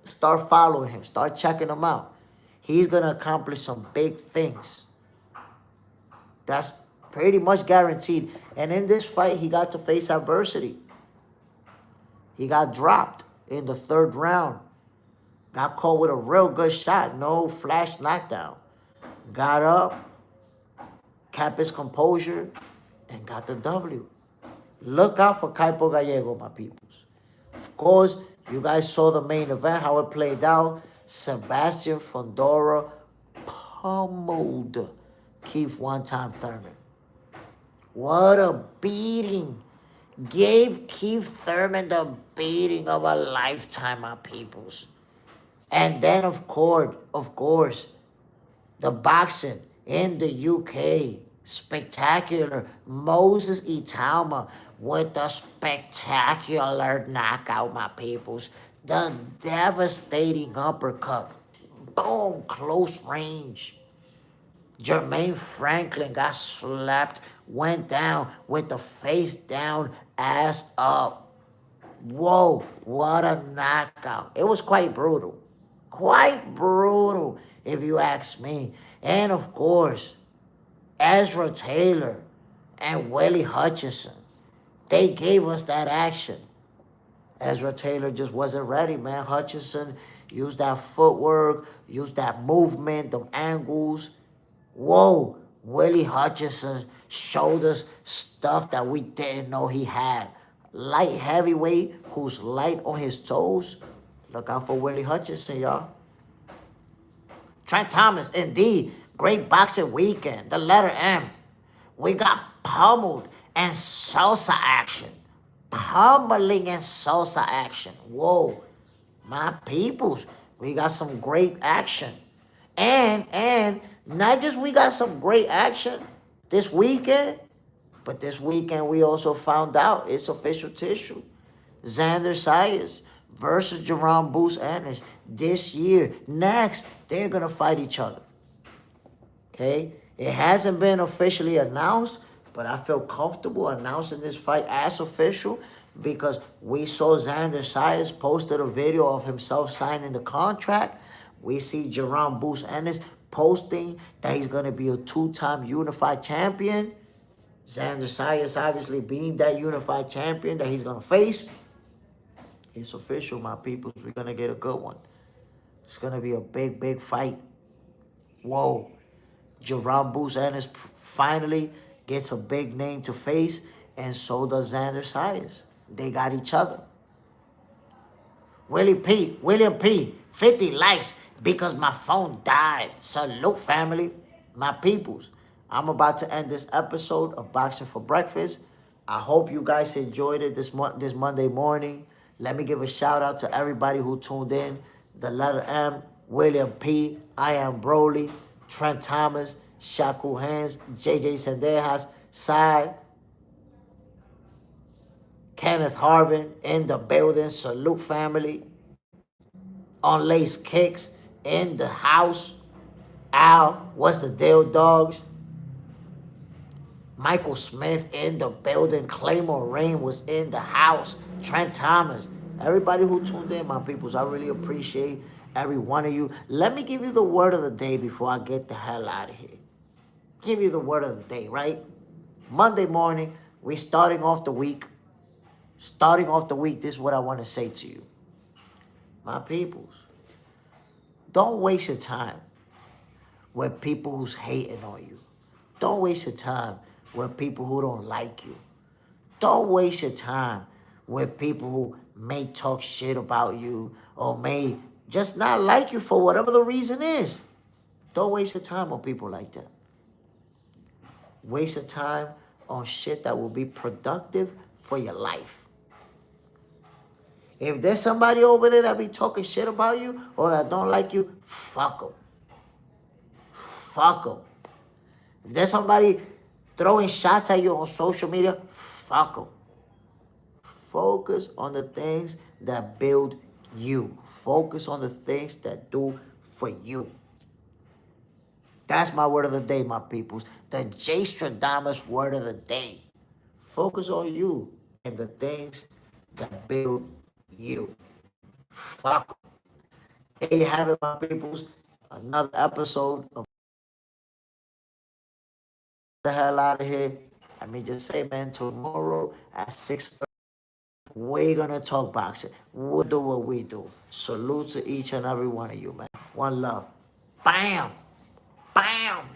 A: Start following him. Start checking him out. He's going to accomplish some big things. That's pretty much guaranteed. And in this fight, he got to face adversity. He got dropped in the 3rd round. Got caught with a real good shot. No flash knockdown. Got up, kept his composure, and got the W. Look out for Caipo Gallego, my peoples. Of course, you guys saw the main event, how it played out. Sebastian Fundora pummeled Keith one-time Thurman. What a beating. Gave Keith Thurman the beating of a lifetime, my peoples. And then, of course, the boxing in the UK. Spectacular. Moses Itama with the spectacular knockout, my peoples. The devastating uppercut. Boom, close range. Jermaine Franklin got slapped, went down with the face down, ass up. Whoa, what a knockout. It was quite brutal. Quite brutal, if you ask me. And of course, Ezra Taylor and Willie Hutchinson, they gave us that action. Ezra Taylor just wasn't ready, man. Hutchinson used that footwork, used that movement, the angles. Whoa, Willie Hutchinson showed us stuff that we didn't know he had. Light heavyweight who's light on his toes. Look out for Willie Hutchinson, y'all. Trent Thomas, indeed, great boxing weekend. The letter M. We got pummeled and salsa action. Pummeling and salsa action. Whoa, my peoples, we got some great action. And not just we got some great action this weekend, but this weekend we also found out it's official tissue. Xander Zayas versus Jerome Boots Ennis this year. Next, they're going to fight each other. Okay? It hasn't been officially announced, but I feel comfortable announcing this fight as official because we saw Xander Zayas posted a video of himself signing the contract. We see Jerome Boots Ennis posting that he's going to be a two-time unified champion. Xander Zayas obviously being that unified champion that he's going to face. It's official, my people. We're going to get a good one. It's going to be a big, big fight. Whoa. Jerome Boots Ennis finally gets a big name to face, and so does Xander Zayas. They got each other. William P, 50 likes because my phone died. Salute, family. My peoples. I'm about to end this episode of Boxing for Breakfast. I hope you guys enjoyed it this Monday morning. Let me give a shout out to everybody who tuned in. The letter M, William P, I am Broly, Trent Thomas, Shaku Hands, JJ Sendejas, Sai, Kenneth Harvin in the building. Salute, family. Unlaced Kicks in the house. Al, what's the deal, dogs? Michael Smith in the building. Claymore Rain was in the house. Trent Thomas. Everybody who tuned in, my peoples, I really appreciate every one of you. Let me give you the word of the day before I get the hell out of here. Give you the word of the day, right? Monday morning, we starting off the week. Starting off the week, this is what I want to say to you. My peoples, don't waste your time with people who's hating on you. Don't waste your time with people who don't like you. Don't waste your time with people who may talk shit about you or may just not like you for whatever the reason is. Don't waste your time on people like that. Waste your time on shit that will be productive for your life. If there's somebody over there that be talking shit about you or that don't like you, fuck them. Fuck them. If there's somebody throwing shots at you on social media, fuck them. Focus on the things that build you. Focus on the things that do for you. That's my word of the day, my peoples. The J. Stradamus word of the day. Focus on you and the things that build you. Fuck. There you have it, my peoples. Another episode of the hell out of here. Let me just say, man, tomorrow at 6:30, we're going to talk boxing. We'll do what we do. Salute to each and every one of you, man. One love. Bam. Bam.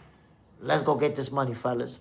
A: Let's go get this money, fellas.